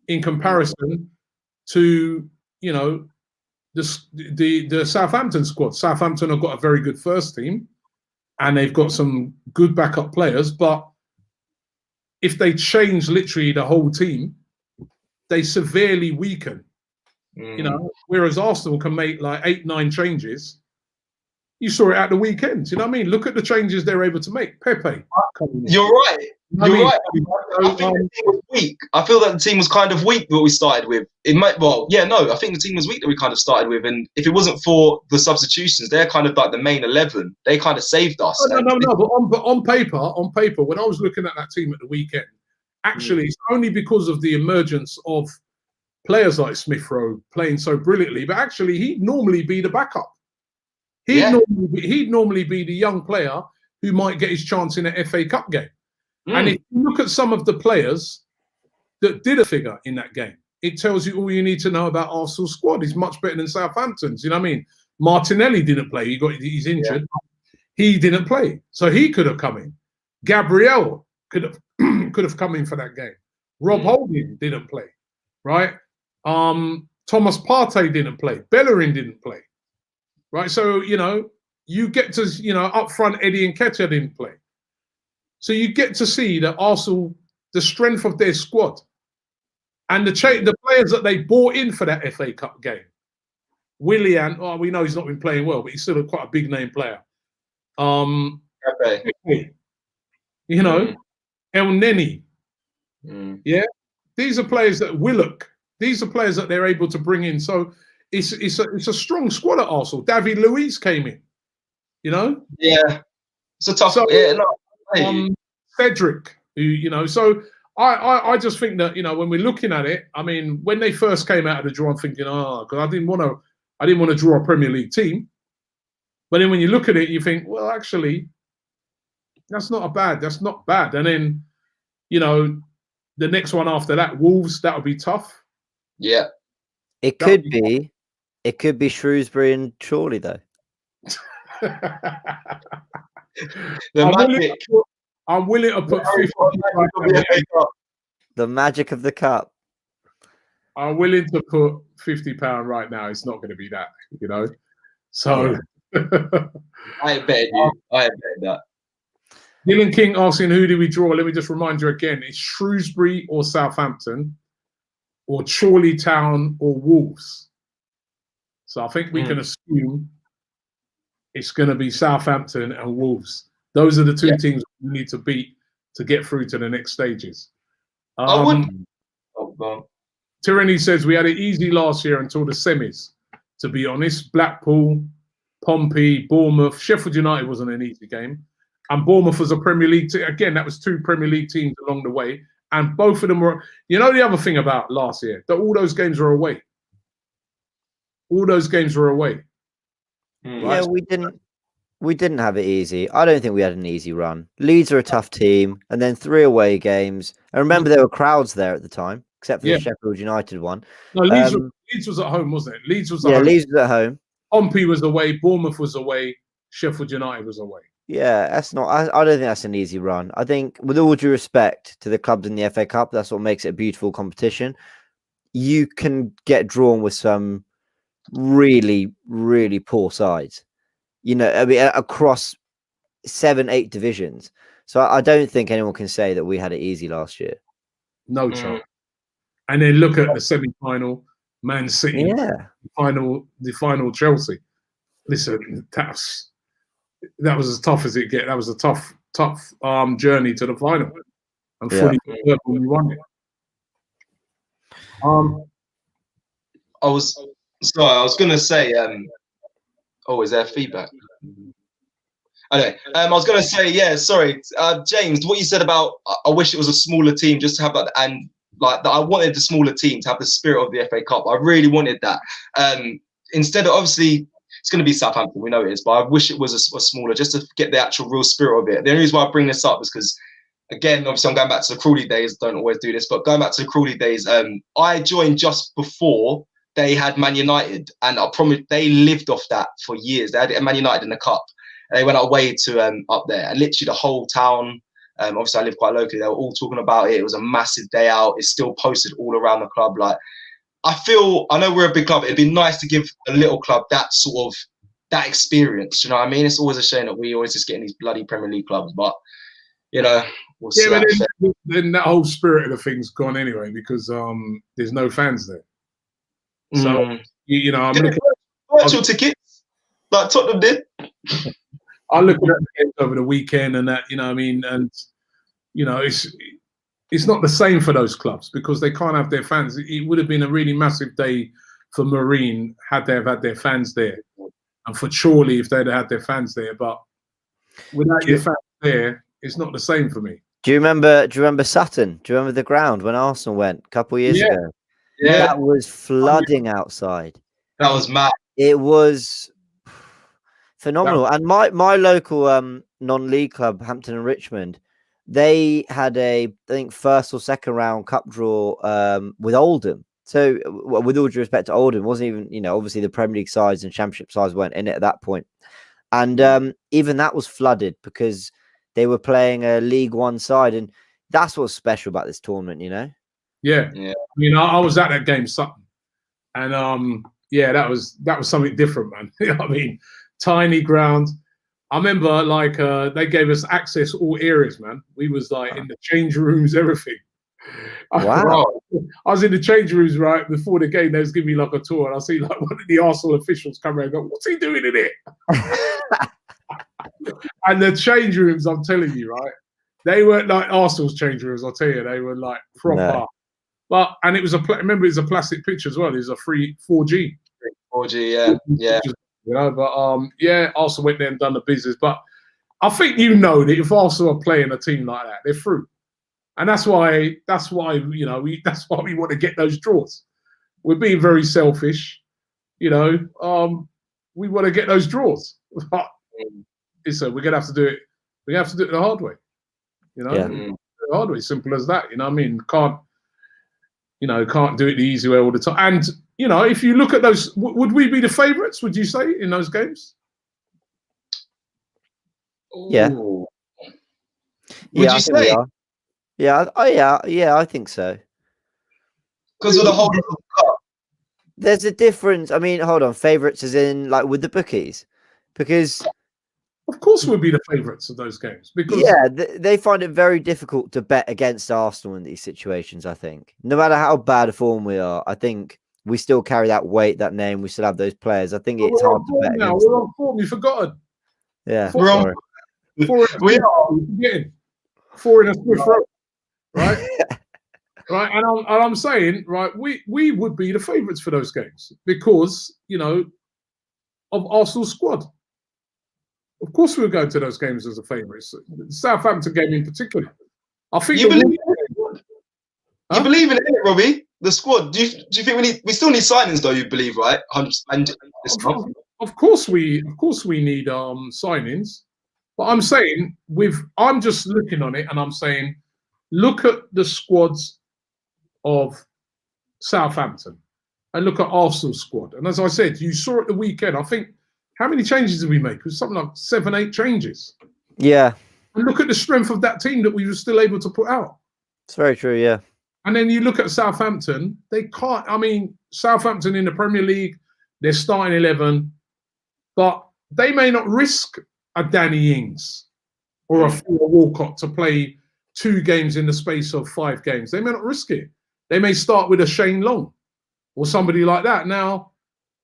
in comparison to the Southampton squad. Southampton have got a very good first team. And they've got some good backup players, but if they change literally the whole team, they severely weaken. Whereas Arsenal can make like 8-9 changes. You saw it at the weekend. You know what I mean? Look at the changes they're able to make. Pepe. You're right. You're right. I think the team was weak. I feel that the team was kind of weak that we started with. I think the team was weak that we kind of started with. And if it wasn't for the substitutions, they're kind of like the main 11. They kind of saved us. No. But on paper, when I was looking at that team at the weekend, actually, it's only because of the emergence of players like Smith Rowe playing so brilliantly. But actually, he'd normally be the backup. He'd normally be the young player who might get his chance in an FA Cup game. And if you look at some of the players that did a figure in that game, it tells you all you need to know about Arsenal's squad. He's much better than Southampton's. You know what I mean? Martinelli didn't play. He's injured. Yeah. He didn't play, so he could have come in. Gabriel could have come in for that game. Rob Holding didn't play, right? Thomas Partey didn't play. Bellerin didn't play, right? So you get to up front, Eddie Nketiah didn't play. So you get to see that Arsenal, the strength of their squad, and the players that they bought in for that FA Cup game. Willian, we know he's not been playing well, but he's still quite a big name player. El Neni. Yeah, these are players that Willock. These are players that they're able to bring in. So it's a strong squad at Arsenal. David Luiz came in. Yeah, it's a tough. Cedric, so I just think that when we're looking at it, I mean, when they first came out of the draw, I'm thinking, because I didn't want to draw a Premier League team. But then when you look at it, you think, well, actually, that's not bad. And then, the next one after that, Wolves, that would be tough. Yeah, it could be Shrewsbury and Chorley though. I'm willing to put 50. The magic of the cup. I'm willing to put £50 right now. It's not going to be that, So yeah. I bet that. Dylan King asking, who do we draw? Let me just remind you again. It's Shrewsbury or Southampton, or Chorley Town or Wolves. So I think we can assume it's going to be Southampton and Wolves. Those are the two teams we need to beat to get through to the next stages. Tyranny says we had it easy last year until the semis. To be honest, Blackpool, Pompey, Bournemouth, Sheffield United wasn't an easy game. And Bournemouth was a Premier League team. Again, that was two Premier League teams along the way. And both of them were, the other thing about last year, that all those games were away. all those games were away. Yeah, we didn't have it easy. I don't think we had an easy run. Leeds are a tough team, and then 3 away games. And remember, there were crowds there at the time, except for the Sheffield United one. No, Leeds was at home, wasn't it? Leeds was at home. Leeds was at home. Pompey was away. Bournemouth was away. Sheffield United was away. Yeah, that's not. I don't think that's an easy run. I think, with all due respect to the clubs in the FA Cup, that's what makes it a beautiful competition. You can get drawn with some really, really poor sides. You know, I mean, across 7-8 divisions. So I don't think anyone can say that we had it easy last year. No chance. And then look at the semi-final, Man City. Yeah. The final Chelsea. Listen, that was as tough as it gets. That was a tough journey to the final. And fully we won it. I was gonna say, is there feedback? Okay. I was gonna say, James, what you said about I wish it was a smaller team just to have that, and like that I wanted the smaller team to have the spirit of the FA Cup. I really wanted that. Instead of, obviously it's going to be Southampton, we know it is, but I wish it was a smaller, just to get the actual real spirit of it. The only reason why I bring this up is because, again, obviously I'm going back to the Crawley days. Don't always do this, but going back to the Crawley days, I joined just before they had Man United, and I promise they lived off that for years. They had Man United in the cup, and they went away to up there, and literally the whole town. Obviously, I live quite locally. They were all talking about it. It was a massive day out. It's still posted all around the club. Like, I know we're a big club. It'd be nice to give a little club that sort of that experience. You know what I mean? It's always a shame that we always just get in these bloody Premier League clubs, but you know, we'll see. But then that whole spirit of the thing's gone anyway because there's no fans there. So you know, I'm looking virtual tickets like Tottenham did. I look at the games over the weekend and that, you know what I mean, and you know, it's not the same for those clubs because they can't have their fans. It would have been a really massive day for Marine had they have had their fans there, and for Chorley if they'd have had their fans there. But without your fans there, it's not the same for me. Do you remember Sutton? Do you remember the ground when Arsenal went a couple of years ago? Yeah, that was flooding outside. That was mad. It was phenomenal. And my local non-league club, Hampton and Richmond, they had I think first or second round cup draw with Oldham. So with all due respect to Oldham, it wasn't even, you know, obviously the Premier League sides and Championship sides weren't in it at that point. And even that was flooded because they were playing a League One side. And that's what's special about this tournament, you know? Yeah. I mean, I was at that game, Sutton. And that was something different, man. You know what I mean? Tiny ground. I remember like they gave us access all areas, man. We was like in the change rooms, everything. Wow. I was in the change rooms right before the game. They was giving me like a tour, and I see like one of the Arsenal officials come around and go, "What's he doing in it?" And the change rooms, I'm telling you, right? They weren't like Arsenal's change rooms. I'll tell you, they were like proper. No. But and it was remember, it's a plastic pitch as well. It was a free 4G. 4G, yeah. You know, but Arsenal went there and done the business. But I think you know that if Arsenal are playing a team like that, they're through. And that's why you know that's why we want to get those draws. We're being very selfish, you know. We want to get those draws. But so we're gonna have to do it. We have to do it the hard way, you know. The hard way, simple as that. You know what I mean? Can't do it the easy way all the time. And you know, if you look at those, would we be the favourites? Would you say in those games? Yeah. Would you say? Yeah. I think so. Because of the whole cup. There's a difference. I mean, hold on, favourites as in like with the bookies, because of course we'll be the favourites of those games because they find it very difficult to bet against Arsenal in these situations. I think no matter how bad a form we are, I think we still carry that weight, that name. We still have those players. I think it's hard to bet. Now we're on form. You've forgotten. Yeah, we are. Four in a Smith Rowe, right? Right, and I'm saying, right, we would be the favourites for those games because you know of Arsenal's squad. Of course, we were going to those games as a favourites. The Southampton game in particular. I think you believe in it, Robbie. the squad. Do you think we still need signings though? You believe, right? 100%. Of course we need signings, but I'm saying I'm just looking on it and I'm saying, look at the squads of Southampton and look at Arsenal's squad. And as I said, you saw at the weekend. I think how many changes did we make? It was something like 7-8 changes. Yeah. And look at the strength of that team that we were still able to put out. It's very true. Yeah. And then you look at Southampton. They can't. I mean, Southampton in the Premier League, they're starting 11. But they may not risk a Danny Ings or a Theo Walcott to play 2 games in the space of 5 games. They may not risk it. They may start with a Shane Long or somebody like that. Now,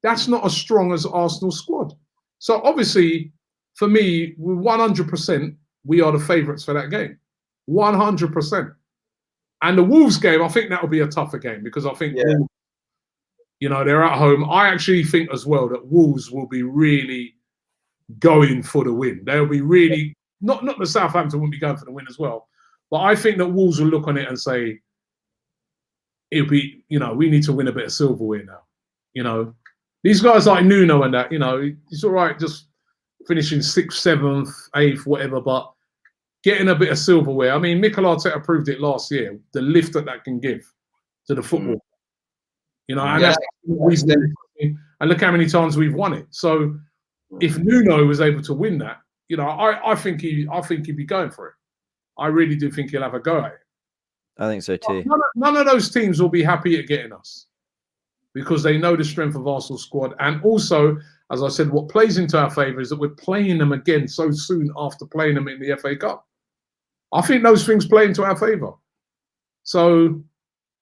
that's not as strong as Arsenal's squad. So obviously, for me, 100%, we are the favourites for that game. 100%. And the Wolves game, I think that will be a tougher game because I think Wolves, you know, they're at home. I actually think as well that Wolves will be really going for the win. They'll be really, not that Southampton won't be going for the win as well, but I think that Wolves will look on it and say, it'll be, you know, we need to win a bit of silverware now. You know, these guys like Nuno and that, you know, it's all right just finishing 6th, 7th, 8th, whatever, but getting a bit of silverware. I mean, Mikel Arteta proved it last year, the lift that can give to the football. You know, and that's and look how many times we've won it. So if Nuno was able to win that, you know, I think he'd be going for it. I really do think he'll have a go at it. I think so too. None of those teams will be happy at getting us because they know the strength of Arsenal's squad. And also, as I said, what plays into our favour is that we're playing them again so soon after playing them in the FA Cup. I think those things play into our favour. So,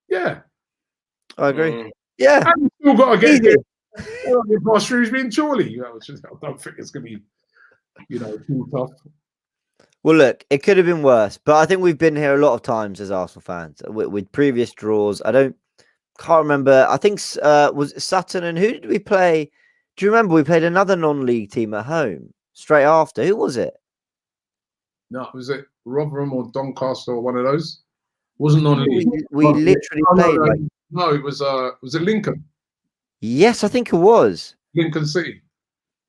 yeah. I agree. Yeah. And we've still got to get past Shrewsbury and Chorley. I don't think it's going to be, you know, too tough. Well, look, it could have been worse, but I think we've been here a lot of times as Arsenal fans with previous draws. Can't remember. I think was it Sutton and who did we play? Do you remember we played another non-league team at home straight after? Who was it? No, was it Rotherham or Doncaster or one of those? Wasn't non-league. We literally played. No, it was it Lincoln? Yes, I think it was Lincoln City.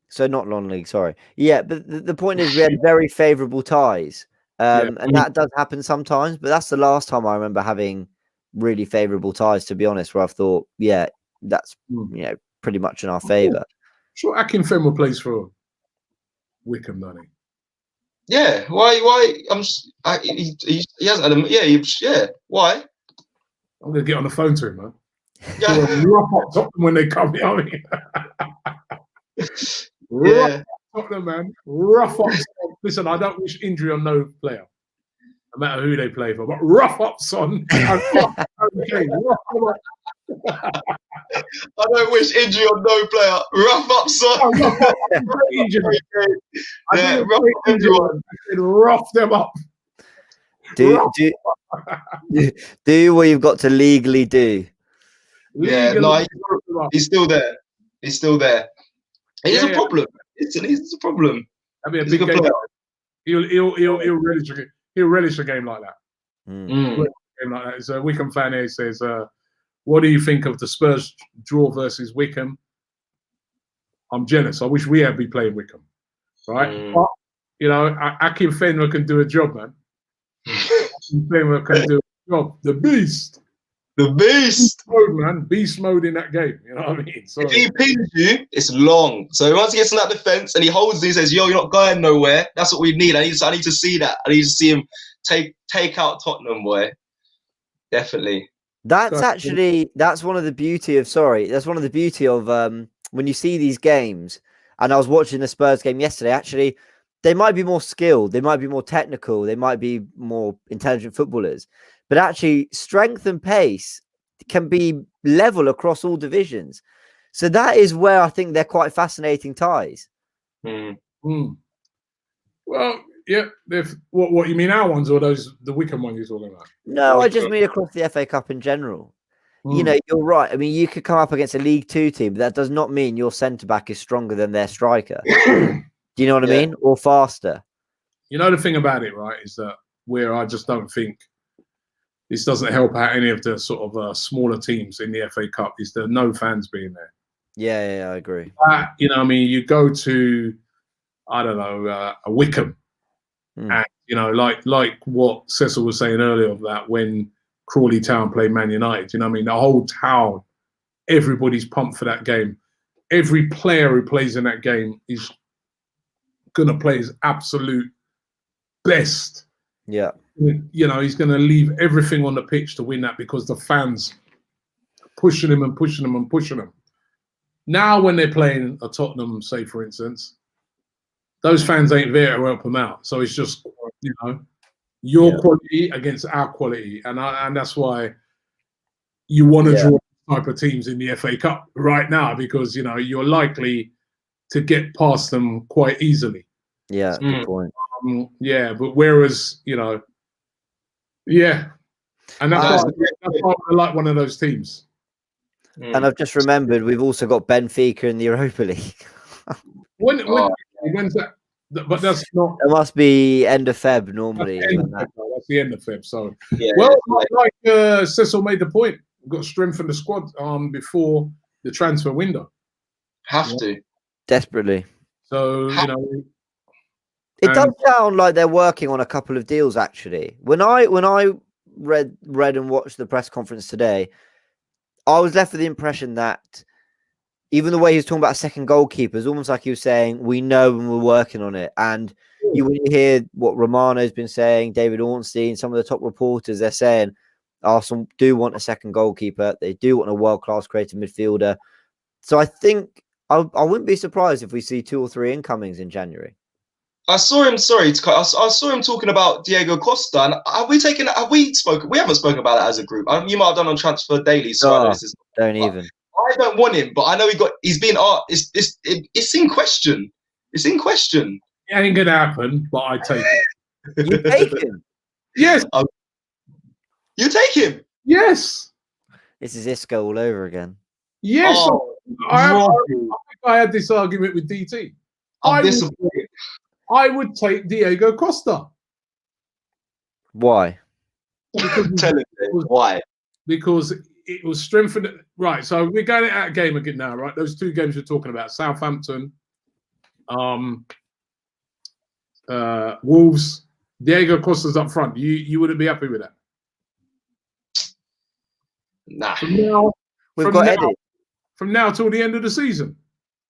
So not non-league, sorry. Yeah, but the point is we had very favourable ties. And that does happen sometimes, but that's the last time I remember having really favourable ties, to be honest, where I've thought, yeah, that's you know, pretty much in our favour. Sure, Akinfenwa plays for Wickham, doesn't he? Yeah. Why? He hasn't had a Why? I'm gonna get on the phone to him, man. Yeah. Rough up Tottenham when they come. You know what I mean? Rough up Tottenham, man. Rough up. Listen, I don't wish injury on no player, no matter who they play for. But rough up, son. I don't wish injury on no player. Rough up, son. Rough them up. Do what you've got to legally do. Yeah, no, he's still there. He's still there. He's a problem. He's a problem. I mean, a big game. He'll relish a game like that. Game like that. So Wickham fan here says, "What do you think of the Spurs draw versus Wickham?" I'm jealous. I wish we had been playing Wickham, right? But you know, Akinfenwa can do a job, man. Akinfenwa can do a job. The beast. Beast mode, man. Beast mode in that game. You know what I mean? So, if he pins you, it's long. So once he gets on that defense and he holds it, he says, "Yo, you're not going nowhere." That's what we need. I need to see that. I need to see him take out Tottenham, boy. Definitely. That's one of the beauty of when you see these games. And I was watching the Spurs game yesterday. Actually, they might be more skilled, they might be more technical, they might be more intelligent footballers. But actually, strength and pace can be level across all divisions. So that is where I think they're quite fascinating ties. Well, yeah. What you mean, our ones or the Wickham ones you're talking about? No, I just mean across the FA Cup in general. You know, you're right. I mean, you could come up against a League Two team, but that does not mean your centre back is stronger than their striker. Do you know what I mean? Or faster. You know, the thing about it, right, is that I just don't think this doesn't help out any of the sort of smaller teams in the FA Cup. Is there no fans being there? Yeah, I agree. You know, I mean, you go to, I don't know, a Wickham, and you know, like what Cecil was saying earlier of that when Crawley Town played Man United. You know, what I mean, the whole town, everybody's pumped for that game. Every player who plays in that game is gonna play his absolute best. Yeah. You know, he's going to leave everything on the pitch to win that because the fans are pushing him and pushing him and pushing him. Now, when they're playing a Tottenham, say for instance, those fans ain't there to help them out. So it's just, you know, your quality against our quality, and that's why you want to draw type of teams in the FA Cup right now because you know you're likely to get past them quite easily. Yeah, good point. Yeah, but whereas you know. Yeah, and that's why I like one of those teams. And I've just remembered we've also got Benfica in the Europa League. When's that? But that's not. It must be end of Feb normally. That's the end of Feb. So, Yeah, well, like Cecil made the point, we've got to strengthen the squad before the transfer window. Have to Desperately. So you know. It does sound like they're working on a couple of deals. Actually, when I read and watched the press conference today, I was left with the impression that even the way he was talking about a second goalkeeper is almost like he was saying, "We know and we're working on it." And when you hear what Romano's been saying, David Ornstein, some of the top reporters, they're saying Arsenal do want a second goalkeeper. They do want a world-class creative midfielder. So I think I wouldn't be surprised if we see 2 or 3 incomings in January. I saw him. Sorry, I saw him talking about Diego Costa. And have we spoken? We haven't spoken about that as a group. You might have done on Transfer Daily. So I know this is. Don't even. I don't want him, but I know he's been. It's in question. It's in question. It ain't gonna happen, but I take it. You take him. Yes. You take him. Yes. This is Isco all over again. Yes. Oh, I had this argument with DT. I'm disappointed. I would take Diego Costa. Why? Tell him why. Because it was strengthened. Right, so we're going at a game again now, right? Those 2 games we're talking about, Southampton, Wolves, Diego Costa's up front. You wouldn't be happy with that? Nah. From now till the end of the season,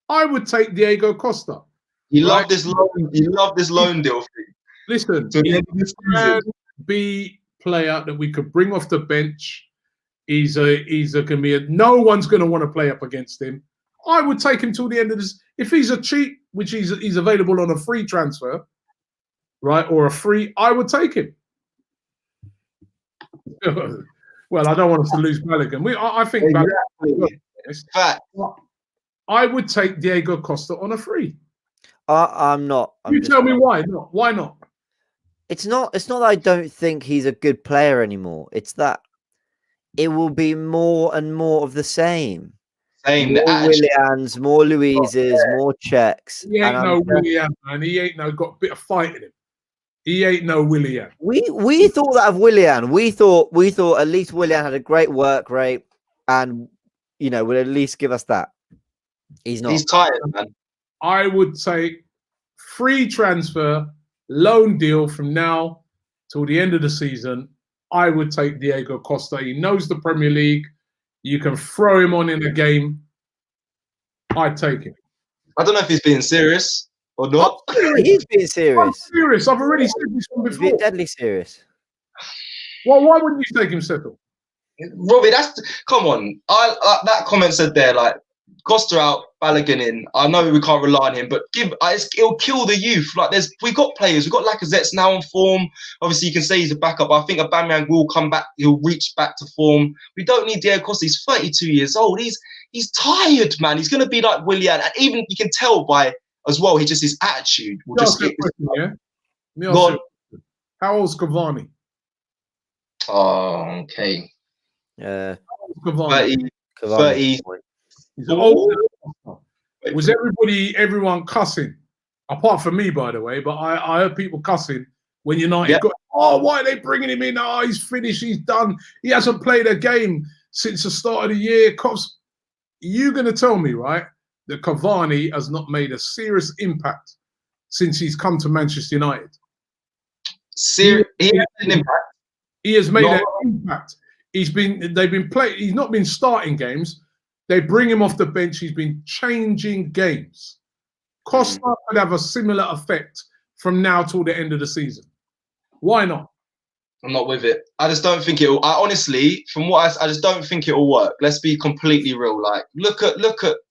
I would take Diego Costa. You love this loan deal thing. Listen, he's a B player that we could bring off the bench. He's gonna be no one's gonna want to play up against him. I would take him till the end of this. If he's a cheap, which he's available on a free transfer, right, or a free, I would take him. Well, I don't want us to lose Balogun. I think Exactly. Fact. I would take Diego Costa on a free. I'm not. You tell me why not? Why not? It's not that I don't think he's a good player anymore. It's that it will be more and more of the same. More Willians, more Luises, more Czechs. He ain't no Willian, man. He ain't got a bit of fight in him. He ain't no Willian. We thought that of Willian. We thought at least Willian had a great work rate and would at least give us that. He's not. He's tired, man. I would say free transfer, loan deal from now till the end of the season. I would take Diego Costa. He knows the Premier League. You can throw him on in a game. I'd take him. I don't know if he's being serious or not. He's being serious. I'm serious. I've already said this one before. He's being deadly serious. Well, why wouldn't you take him, Cecil? Robbie, come on. That comment said there, like, Costa out, Balogun in. I know we can't rely on him, but it'll kill the youth. Like we got players, we've got Lacazette's now on form. Obviously, you can say he's a backup. I think Aubameyang will come back. He'll reach back to form. We don't need Diego Costa. He's 32 years old. He's tired, man. He's gonna be like Willian, and even you can tell by as well. His attitude will just get. How old's Cavani? Oh, okay. 30. 30. Was everyone cussing? Apart from me, by the way, but I heard people cussing when United got. oh, why are they bringing him in? Oh, he's finished, he's done. He hasn't played a game since the start of the year. Cops, you're going to tell me, right, that Cavani has not made a serious impact since he's come to Manchester United? He has an impact. He has made an impact. He's not been starting games. They bring him off the bench. He's been changing games. Costa could have a similar effect from now till the end of the season. Why not? I'm not with it. I just don't think it'll. I honestly, from what I just don't think it'll work. Let's be completely real. Like, look at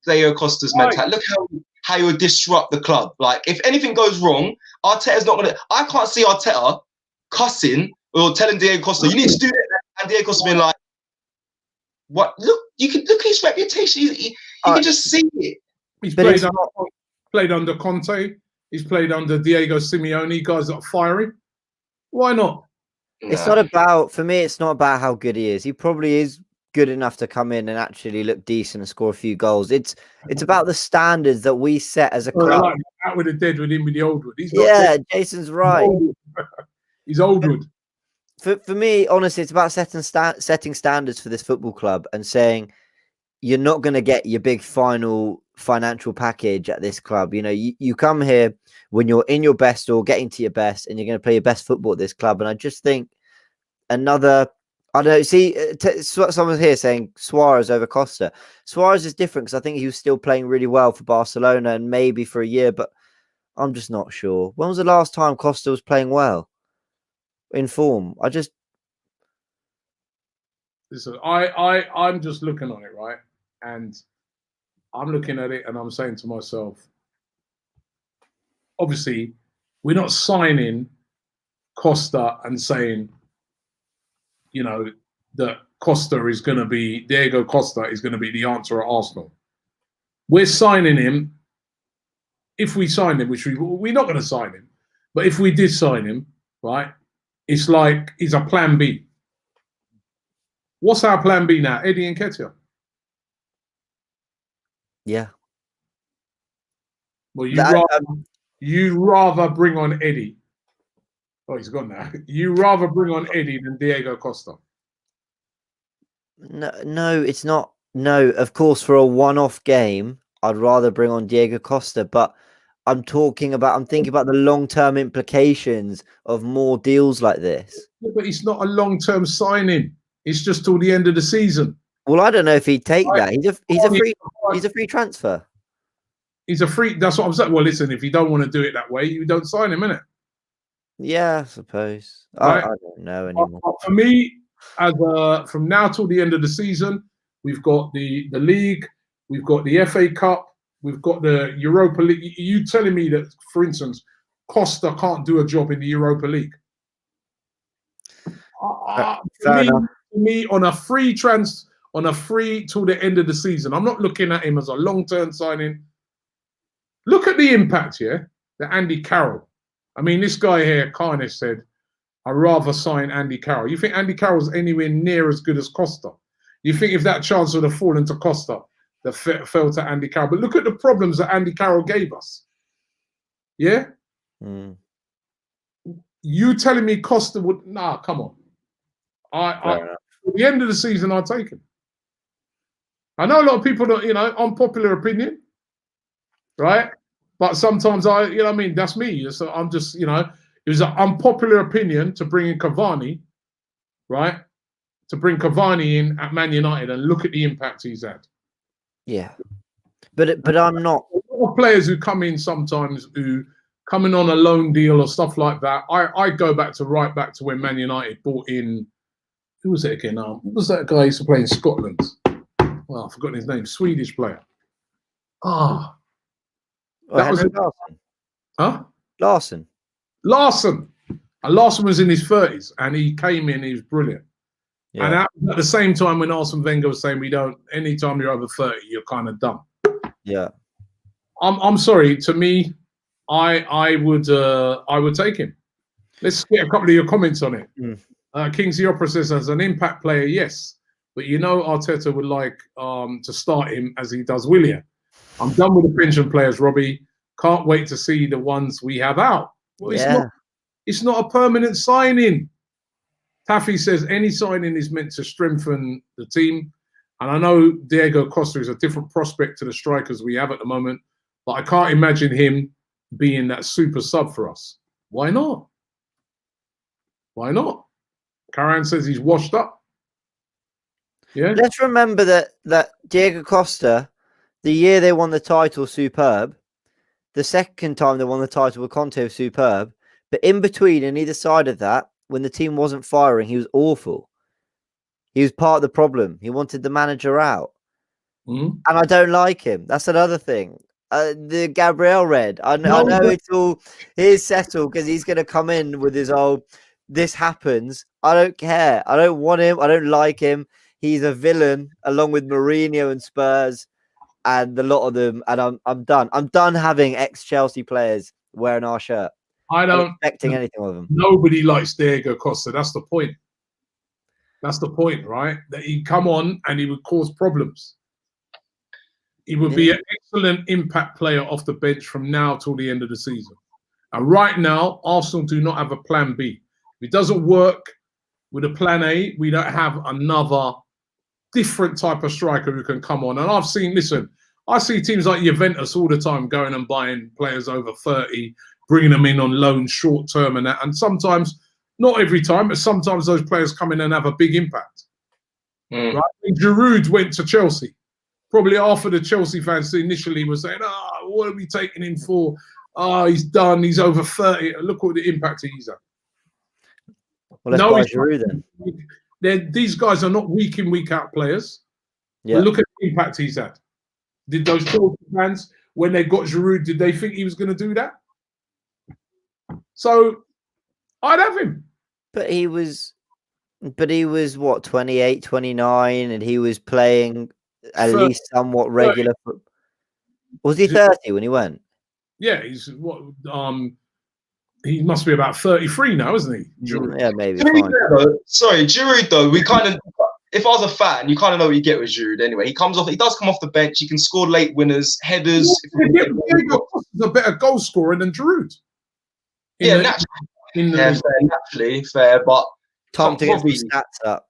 Diego Costa's mentality. Look how he would disrupt the club. Like, if anything goes wrong, Arteta's not gonna. I can't see Arteta cussing or telling Diego Costa, "You need to do that," and Diego Costa being like, "What? Look, you can look at his reputation. You can just see it." He's played under Conte. He's played under Diego Simeone. Guys that are fiery. Why not? It's not about, for me, it's not about how good he is. He probably is good enough to come in and actually look decent and score a few goals. It's about the standards that we set as a club. Like out with the dead with him with the old wood. Jason's right. He's old wood. For me, honestly, it's about setting standards for this football club and saying you're not going to get your big final financial package at this club. You know, you come here when you're in your best or getting to your best, and you're going to play your best football at this club. And I just think I don't know. See, someone's here saying Suarez over Costa. Suarez is different because I think he was still playing really well for Barcelona and maybe for a year, but I'm just not sure. When was the last time Costa was playing well in form? Listen, I'm just looking on it, right? And I'm looking at it and I'm saying to myself, obviously, we're not signing Costa and saying, you know, that Diego Costa is going to be the answer at Arsenal. We're signing him, if we sign him, which we're not going to sign him, but if we did sign him, right, it's like he's a plan B. What's our plan B now? Eddie Nketiah. Yeah. Well, you'd rather bring on Eddie. Oh, he's gone now. You rather bring on Eddie than Diego Costa. No, it's not. No, of course, for a one-off game, I'd rather bring on Diego Costa, but I'm thinking about the long-term implications of more deals like this. Yeah, but it's not a long-term signing. It's just till the end of the season. Well, I don't know if he'd take that. He's a free transfer. He's a free. That's what I'm saying. Well, listen, if you don't want to do it that way, you don't sign him, innit? Yeah, I suppose. Right? I don't know anymore. For me, from now till the end of the season, we've got the league, we've got the FA Cup, we've got the Europa League. You telling me that, for instance, Costa can't do a job in the Europa League? For me, on a free till the end of the season, I'm not looking at him as a long-term signing. Look at the impact here that Andy Carroll. I mean, this guy here, Carnage, said, I'd rather sign Andy Carroll. You think Andy Carroll's anywhere near as good as Costa? You think if that chance would have fallen to Costa, that fell to Andy Carroll? But look at the problems that Andy Carroll gave us. Yeah? Mm. You telling me Costa would... Nah, come on. At the end of the season, I'll take him. I know a lot of people don't, unpopular opinion, right? But sometimes that's me. So I'm just, it was an unpopular opinion to bring in Cavani, right? To bring Cavani in at Man United and look at the impact he's had. Yeah. But I'm not. A lot of players who come in sometimes who come in on a loan deal or stuff like that. I go back to when Man United bought in, who was it again? What was that guy who used to play in Scotland? Well, I've forgotten his name. Swedish player. That was Larson. Huh? Larson. And Larson was in his 30s, and he came in. He was brilliant. Yeah. And at the same time, when Arsene Wenger was saying, anytime you're over 30, you're kind of done. Yeah. I'm sorry. To me, I would take him. Let's get a couple of your comments on it. Kingsley Opera says, as an impact player, yes. But Arteta would like to start him as he does Willian. I'm done with the pension players, Robbie. Can't wait to see the ones we have out. Well, It's not a permanent signing. Taffy says any signing is meant to strengthen the team. And I know Diego Costa is a different prospect to the strikers we have at the moment, but I can't imagine him being that super sub for us. Why not? Why not? Karan says he's washed up. Yeah. Let's remember that Diego Costa, the year they won the title, superb. The second time they won the title with Conte, was superb. But in between and either side of that, when the team wasn't firing, he was awful. He was part of the problem. He wanted the manager out. And I don't like him. That's another thing. The Gabriel Red. I know it's all here's Cecil because he's going to come in with his old, this happens. I don't care. I don't want him. I don't like him. He's a villain along with Mourinho and Spurs and a lot of them. And I'm done. I'm done having ex-Chelsea players wearing our shirt. I don't expecting anything of him. Nobody likes Diego Costa. That's the point. That's the point, right? That he'd come on and he would cause problems. He would be an excellent impact player off the bench from now till the end of the season. And right now, Arsenal do not have a plan B. If it doesn't work with a plan A, we don't have another different type of striker who can come on. And I've seen, listen, I see teams like Juventus all the time going and buying players over 30, bringing them in on loan short term and that. And sometimes, not every time, but sometimes those players come in and have a big impact. Right? When Giroud went to Chelsea, probably half of the Chelsea fans initially were saying, what are we taking him for? He's done. He's over 30. Look what the impact he's had. Well, let's buy Giroud then. These guys are not week in, week out players. Yeah. But look at the impact he's had. Did those Chelsea fans, when they got Giroud, did they think he was going to do that? So I'd have him. But he was what, 28, 29, and he was playing at least somewhat regular. Was he 30 when he went? Yeah, he's what? He must be about 33 now, isn't he? Giroud? Yeah, maybe. Sorry, Giroud though. We kind of, if I was a fan, you kind of know what you get with Giroud anyway. He does come off the bench. He can score late winners, headers. He's a better goal scorer than Giroud. Naturally, fair, but time to get some stats up.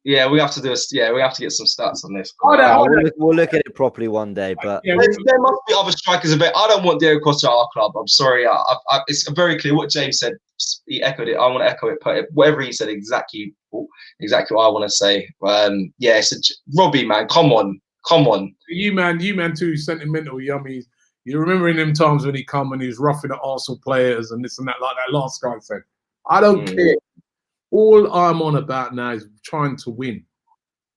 Yeah, we have to do we have to get some stats on this. We'll look at it properly one day, but there must be other strikers a bit. I don't want Diego Costa at our club. I'm sorry. It's very clear what James said. He echoed it. I want to echo it. Whatever he said, exactly what I want to say. Robbie, man, come on. You man too sentimental, yummies. You remember in them times when he come and he was roughing at Arsenal players and this and that, like that last guy said. I don't care. All I'm on about now is trying to win,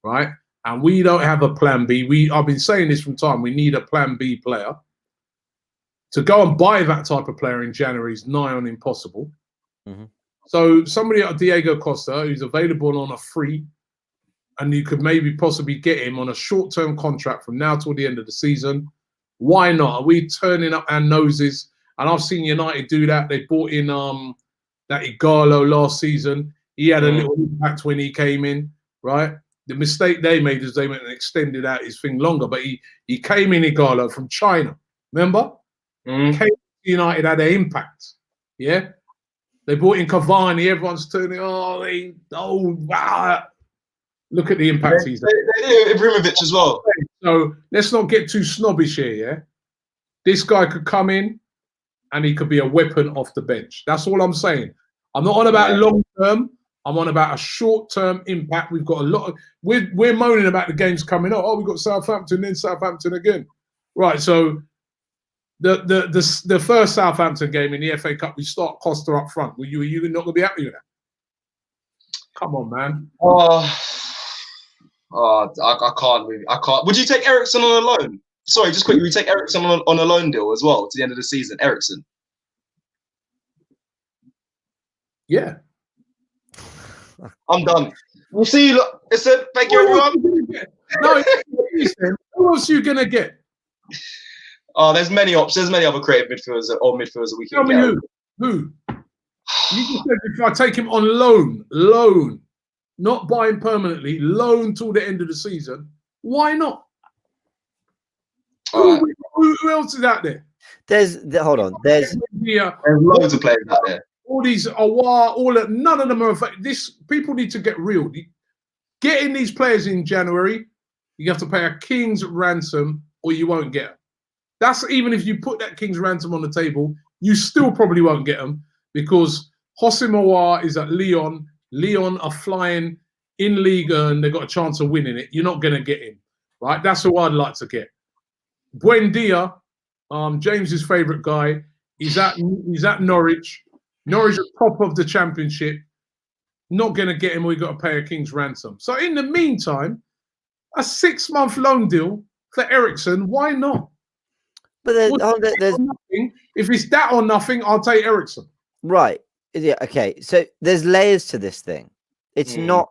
right? And we don't have a plan B. I've been saying this from time. We need a plan B player. To go and buy that type of player in January is nigh on impossible. So somebody like Diego Costa, who's available on a free, and you could maybe possibly get him on a short-term contract from now till the end of the season. Why not? Are we turning up our noses? And I've seen United do that. They bought in that Igalo last season. He had a little impact when he came in, right? The mistake they made is they went and extended out his thing longer. But he came in Igalo from China. Remember? Came to United, had an impact. Yeah? They bought in Cavani. Everyone's turning, wow. Look at the impact he's had. They do Ibrahimovic as well. So let's not get too snobbish here, yeah? This guy could come in and he could be a weapon off the bench. That's all I'm saying. I'm not on about long term. I'm on about a short term impact. We've got a lot of we're moaning about the games coming up. We've got Southampton, then Southampton again. Right. So the first Southampton game in the FA Cup, we start Costa up front. Were you not gonna be happy with that? Come on, man. I can't really. I can't. Would you take Eriksen on a loan? Sorry, just quickly. Would you take Eriksen on a loan deal as well to the end of the season? Eriksen. Yeah. I'm done. We'll see you. Listen, thank you, everyone. No, who else are you gonna get? There's many options. There's many other creative midfielders that we can get. Tell me who? You just said if I take him on loan, not buy him permanently, loan till the end of the season. Why not? Who else is out there? Hold on. There's loads of players out there. all these Awar, none of them are affected. People need to get real. Getting these players in January, you have to pay a king's ransom or you won't get them. That's even if you put that king's ransom on the table, you still probably won't get them because Hossein Awar is at Lyon. Lyon are flying in Liga and they've got a chance of winning it. You're not going to get him, right? That's who I'd like to get. Buendia, James's favourite guy, he's at Norwich. Norwich are top of the championship. Not going to get him. We've got to pay a king's ransom. So in the meantime, a 6-month loan deal for Eriksen. Why not? But there's nothing. If it's that or nothing, I'll take Eriksen. Right. Yeah. Okay. So there's layers to this thing. It's not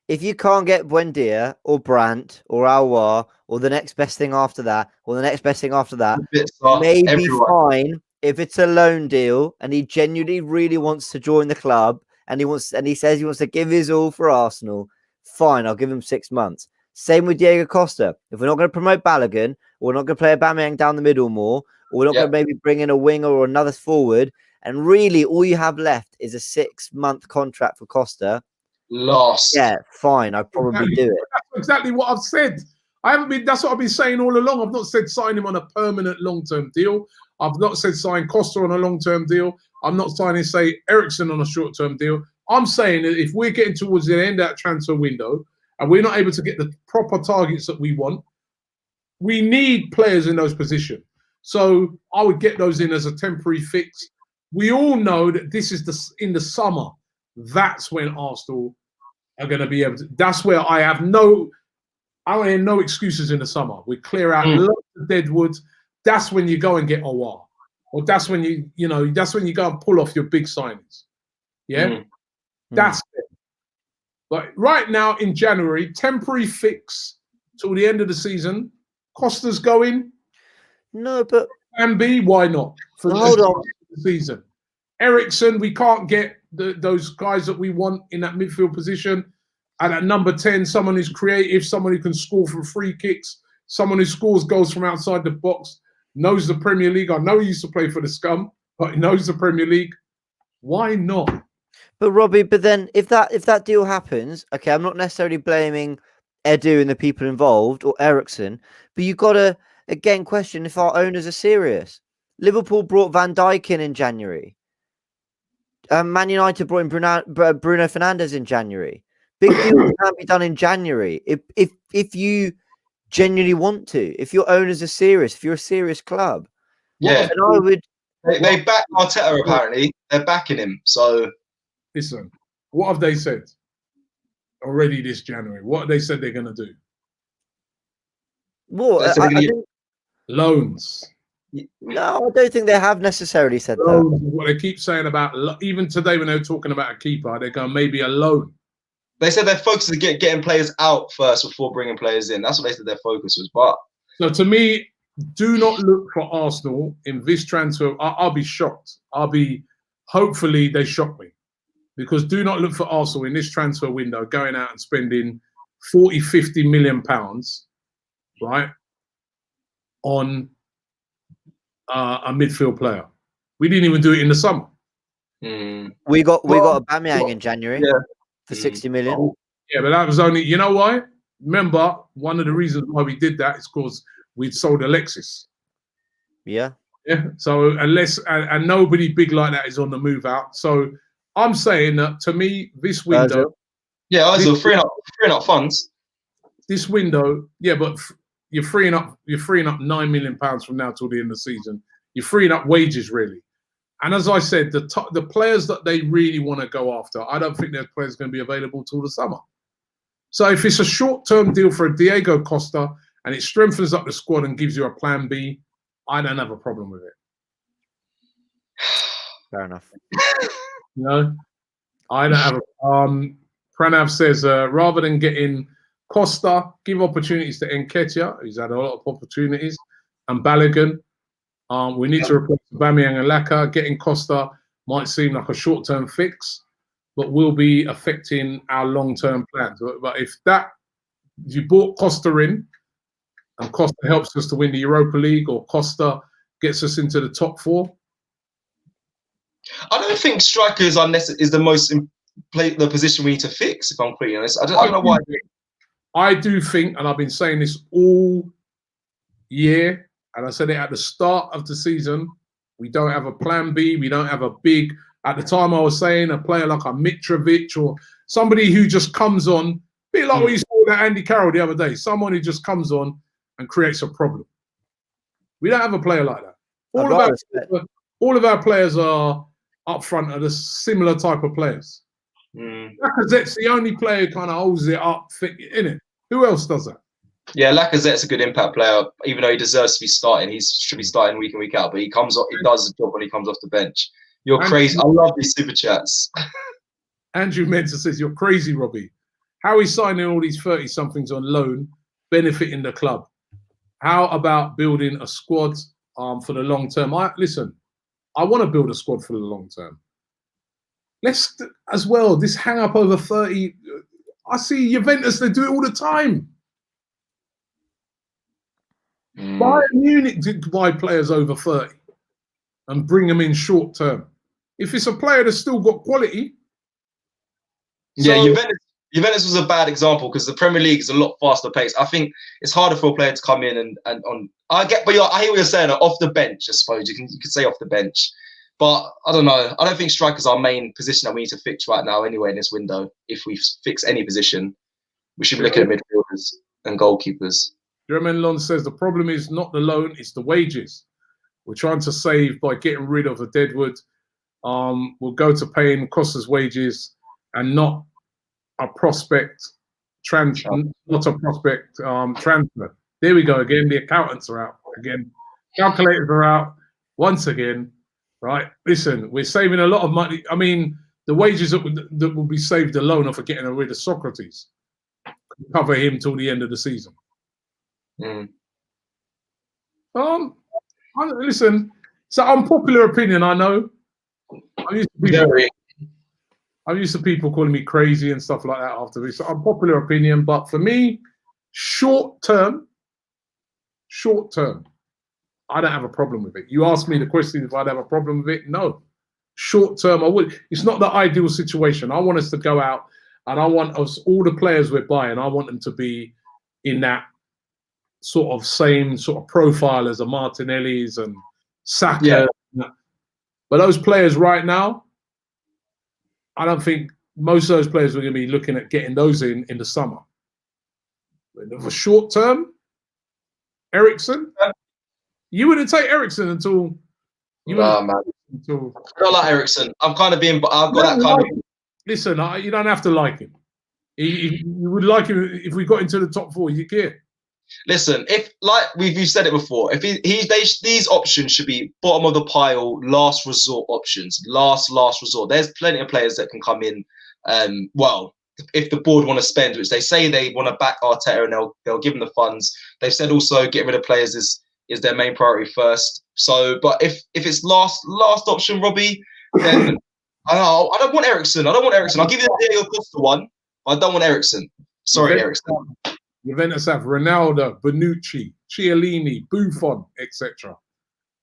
if you can't get Buendia or Brandt or Alwar or the next best thing after that or the next best thing after that, maybe fine if it's a loan deal and he genuinely really wants to join the club and he says he wants to give his all for Arsenal. Fine, I'll give him 6 months. Same with Diego Costa. If we're not going to promote Balogun, or we're not going to play Aubameyang down the middle more, or we're not going to maybe bring in a winger or another forward, and really all you have left is a 6-month contract for Costa. Lost. Yeah, fine. I'd probably do it. That's exactly what I've said. That's what I've been saying all along. I've not said sign him on a permanent long-term deal. I've not said sign Costa on a long-term deal. I'm not signing, say, Eriksen on a short-term deal. I'm saying that if we're getting towards the end of that transfer window and we're not able to get the proper targets that we want, we need players in those positions. So I would get those in as a temporary fix. We all know that this is in the summer. That's when Arsenal are going to be able to. That's where I have no excuses in the summer. We clear out lots of deadwood. That's when you go and get Awar. Or that's when that's when you go and pull off your big signings. Yeah? That's it. But right now in January, temporary fix till the end of the season. Costa's going. No, but and B, why not? For hold on. The season. Eriksen, we can't get those guys that we want in that midfield position. And at number 10, someone who's creative, someone who can score from free kicks, someone who scores goals from outside the box, knows the Premier League. I know he used to play for the Scum, but he knows the Premier League. Why not? But Robbie, then if that deal happens, okay, I'm not necessarily blaming Edu and the people involved or Eriksen, but you've got to again question if our owners are serious. Liverpool brought Van Dijk in January. Man United brought in Bruno Fernandes in January. Big deals can't be done in January. If you genuinely want to, if your owners are serious, if you're a serious club, yeah, then I would. They back Arteta apparently. They're backing him. So listen, what have they said already this January? What have they said they're going to do? Well, loans. No, I don't think they have necessarily said that. What they keep saying about, even today when they were talking about a keeper, they're going maybe a loan. They said their focus is getting players out first before bringing players in. That's what they said their focus was. But so to me, do not look for Arsenal in this transfer. I'll be shocked. Hopefully they shock me. Because do not look for Arsenal in this transfer window going out and spending 40, 50 million pounds, right, on a midfield player. We didn't even do it in the summer. We got Aubameyang in January for 60 million. Yeah, but that was only, you know why? Remember, one of the reasons why we did that is because we'd sold Alexis. Yeah. Yeah. So and nobody big like that is on the move out. So I'm saying that to me, this window. Ozil freeing up funds. This window, but you're freeing up £9 million from now till the end of the season. You're freeing up wages, really. And as I said, the players that they really want to go after, I don't think their players going to be available till the summer. So if it's a short-term deal for a Diego Costa and it strengthens up the squad and gives you a plan B, I don't have a problem with it. Fair enough. I don't have a Pranav says, rather than getting Costa, give opportunities to Nketiah. He's had a lot of opportunities. And Balogun. We need to replace Aubameyang and Laka. Getting Costa might seem like a short-term fix, but will be affecting our long-term plans. But if you bought Costa in, and Costa helps us to win the Europa League, or Costa gets us into the top 4, I don't think strikers is the most the position we need to fix. If I'm pretty honest, I don't know why. I do think, and I've been saying this all year, and I said it at the start of the season, we don't have a plan B. We don't have a big. At the time, I was saying a player like a Mitrovic or somebody who just comes on, a bit like what you saw with Andy Carroll the other day. Someone who just comes on and creates a problem. We don't have a player like that. All of our players are up front are the similar type of players. Lacazette's the only player who kind of holds it up, in it. Who else does that? Yeah, Lacazette's a good impact player, even though he deserves to be starting. He should be starting week in, week out, but he comes off. He does the job when he comes off the bench. You're crazy. I love these super chats. Andrew Mentor says, you're crazy, Robbie. How are we signing all these 30-somethings on loan, benefiting the club? How about building a squad for the long term? Listen, I want to build a squad for the long term. Let's, as well, this hang up over 30. I see Juventus, they do it all the time. Bayern Munich did buy players over 30 and bring them in short term. If it's a player that's still got quality. Yeah, Juventus was a bad example because the Premier League is a lot faster paced. I think it's harder for a player to come in and on. I hear what you're saying, off the bench, I suppose. You could say off the bench. But I don't know. I don't think strikers are our main position that we need to fix right now anyway in this window. If we fix any position, we should be looking at midfielders and goalkeepers. Jermaine Lon says the problem is not the loan, it's the wages. We're trying to save by getting rid of a Deadwood. We'll go to paying Costa's wages and not a prospect transfer. There we go again. The accountants are out again. Calculators are out once again. Right? Listen, we're saving a lot of money. I mean, the wages that will be saved alone are for getting rid of Socrates. Cover him till the end of the season. Listen, it's an unpopular opinion, I know. I'm used to people calling me crazy and stuff like that after this. It's an unpopular opinion, but for me, short term, I don't have a problem with it. You asked me the question if I'd have a problem with it. No. Short term, I would. It's not the ideal situation. I want us to go out and I want us, all the players we're buying, I want them to be in that sort of same sort of profile as a Martinelli's and Saka. Yeah. But those players right now, I don't think most of those players are going to be looking at getting those in the summer. But for short term, Eriksen, you wouldn't take Eriksen until you. Nah, man. I don't like Eriksen. I'm kind of being. I've got that kind of. Listen, you don't have to like him. You would like him if we got into the top 4. You care. Listen, if like we've said it before, if these options should be bottom of the pile, last resort options, last resort. There's plenty of players that can come in. Well, if the board want to spend, which they say they want to back Arteta and they'll give them the funds. They've said also get rid of players is their main priority first. So, but if it's last option, Robbie, then I don't want Eriksen. I'll give you the Diego Costa one. I don't want Eriksen. Sorry, Eriksen. Juventus have Ronaldo, Bonucci, Chiellini, Buffon, etc.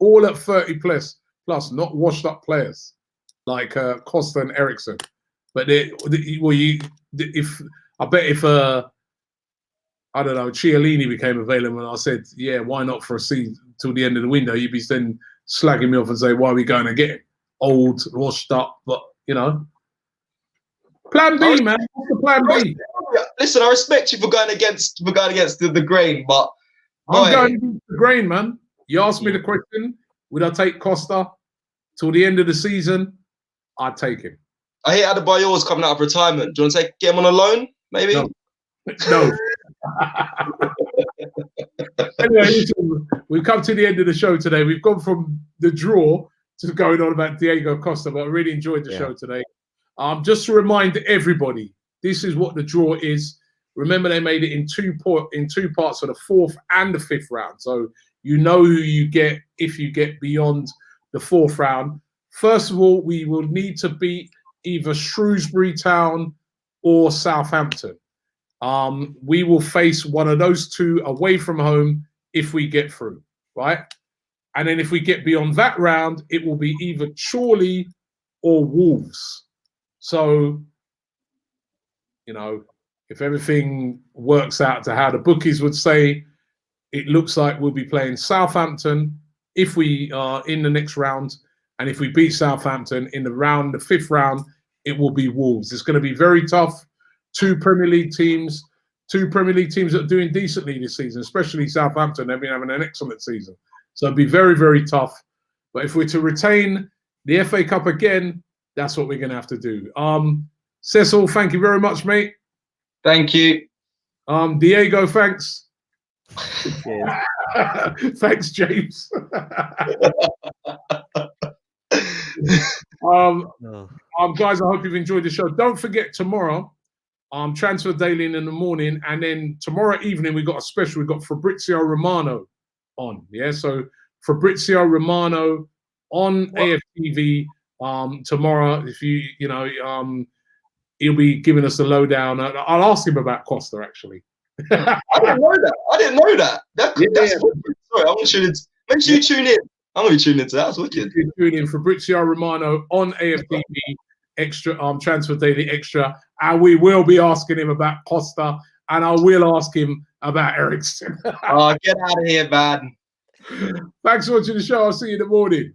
All at 30 plus, not washed up players like Costa and Eriksen. But if I don't know, Chiellini became available and I said, yeah, why not for a season till the end of the window? You'd be then slagging me off and say, why are we going to get him? Old, washed up, but you know. Plan B, man. What's the plan B? Listen, I respect you for going against the grain, but I'm going against the grain, man. You asked me the question, would I take Costa till the end of the season? I'd take him. I hear Adebayor's coming out of retirement. Do you want to get him on a loan, maybe? No. Anyway, listen, we've come to the end of the show today. We've gone from the draw to going on about Diego Costa, but I really enjoyed the show today. Just to remind everybody, this is what the draw is. Remember, they made it in two parts for the 4th and the 5th round. So you know who you get if you get beyond the 4th round. First of all, we will need to beat either Shrewsbury Town or Southampton. We will face one of those two away from home if we get through, right? And then if we get beyond that round, it will be either Chorley or Wolves. So, you know, if everything works out to how the bookies would say, it looks like we'll be playing Southampton if we are in the next round. And if we beat Southampton in the fifth round, it will be Wolves. It's going to be very tough. Two Premier League teams that are doing decently this season, especially Southampton. They've been having an excellent season. So it'll be very, very tough. But if we're to retain the FA Cup again, that's what we're going to have to do. Cecil, thank you very much, mate. Thank you. Diego, thanks. Yeah. Thanks, James. Guys, I hope you've enjoyed the show. Don't forget tomorrow, Transfer Daily in the morning, and then tomorrow evening we got a special. We got Fabrizio Romano on. Yeah, so Fabrizio Romano on AFTV tomorrow. If he'll be giving us the lowdown. I'll ask him about Costa actually. I didn't know that. That's wicked. Sorry, I want to tune in. Make sure you tune in. I'm gonna be tuning into that. That's wicked. Tune in Fabrizio Romano on AFTV Extra, Transfer Daily Extra, and we will be asking him about Costa, and I will ask him about Ericsson. Oh, get out of here, man. Thanks for watching the show. I'll see you in the morning.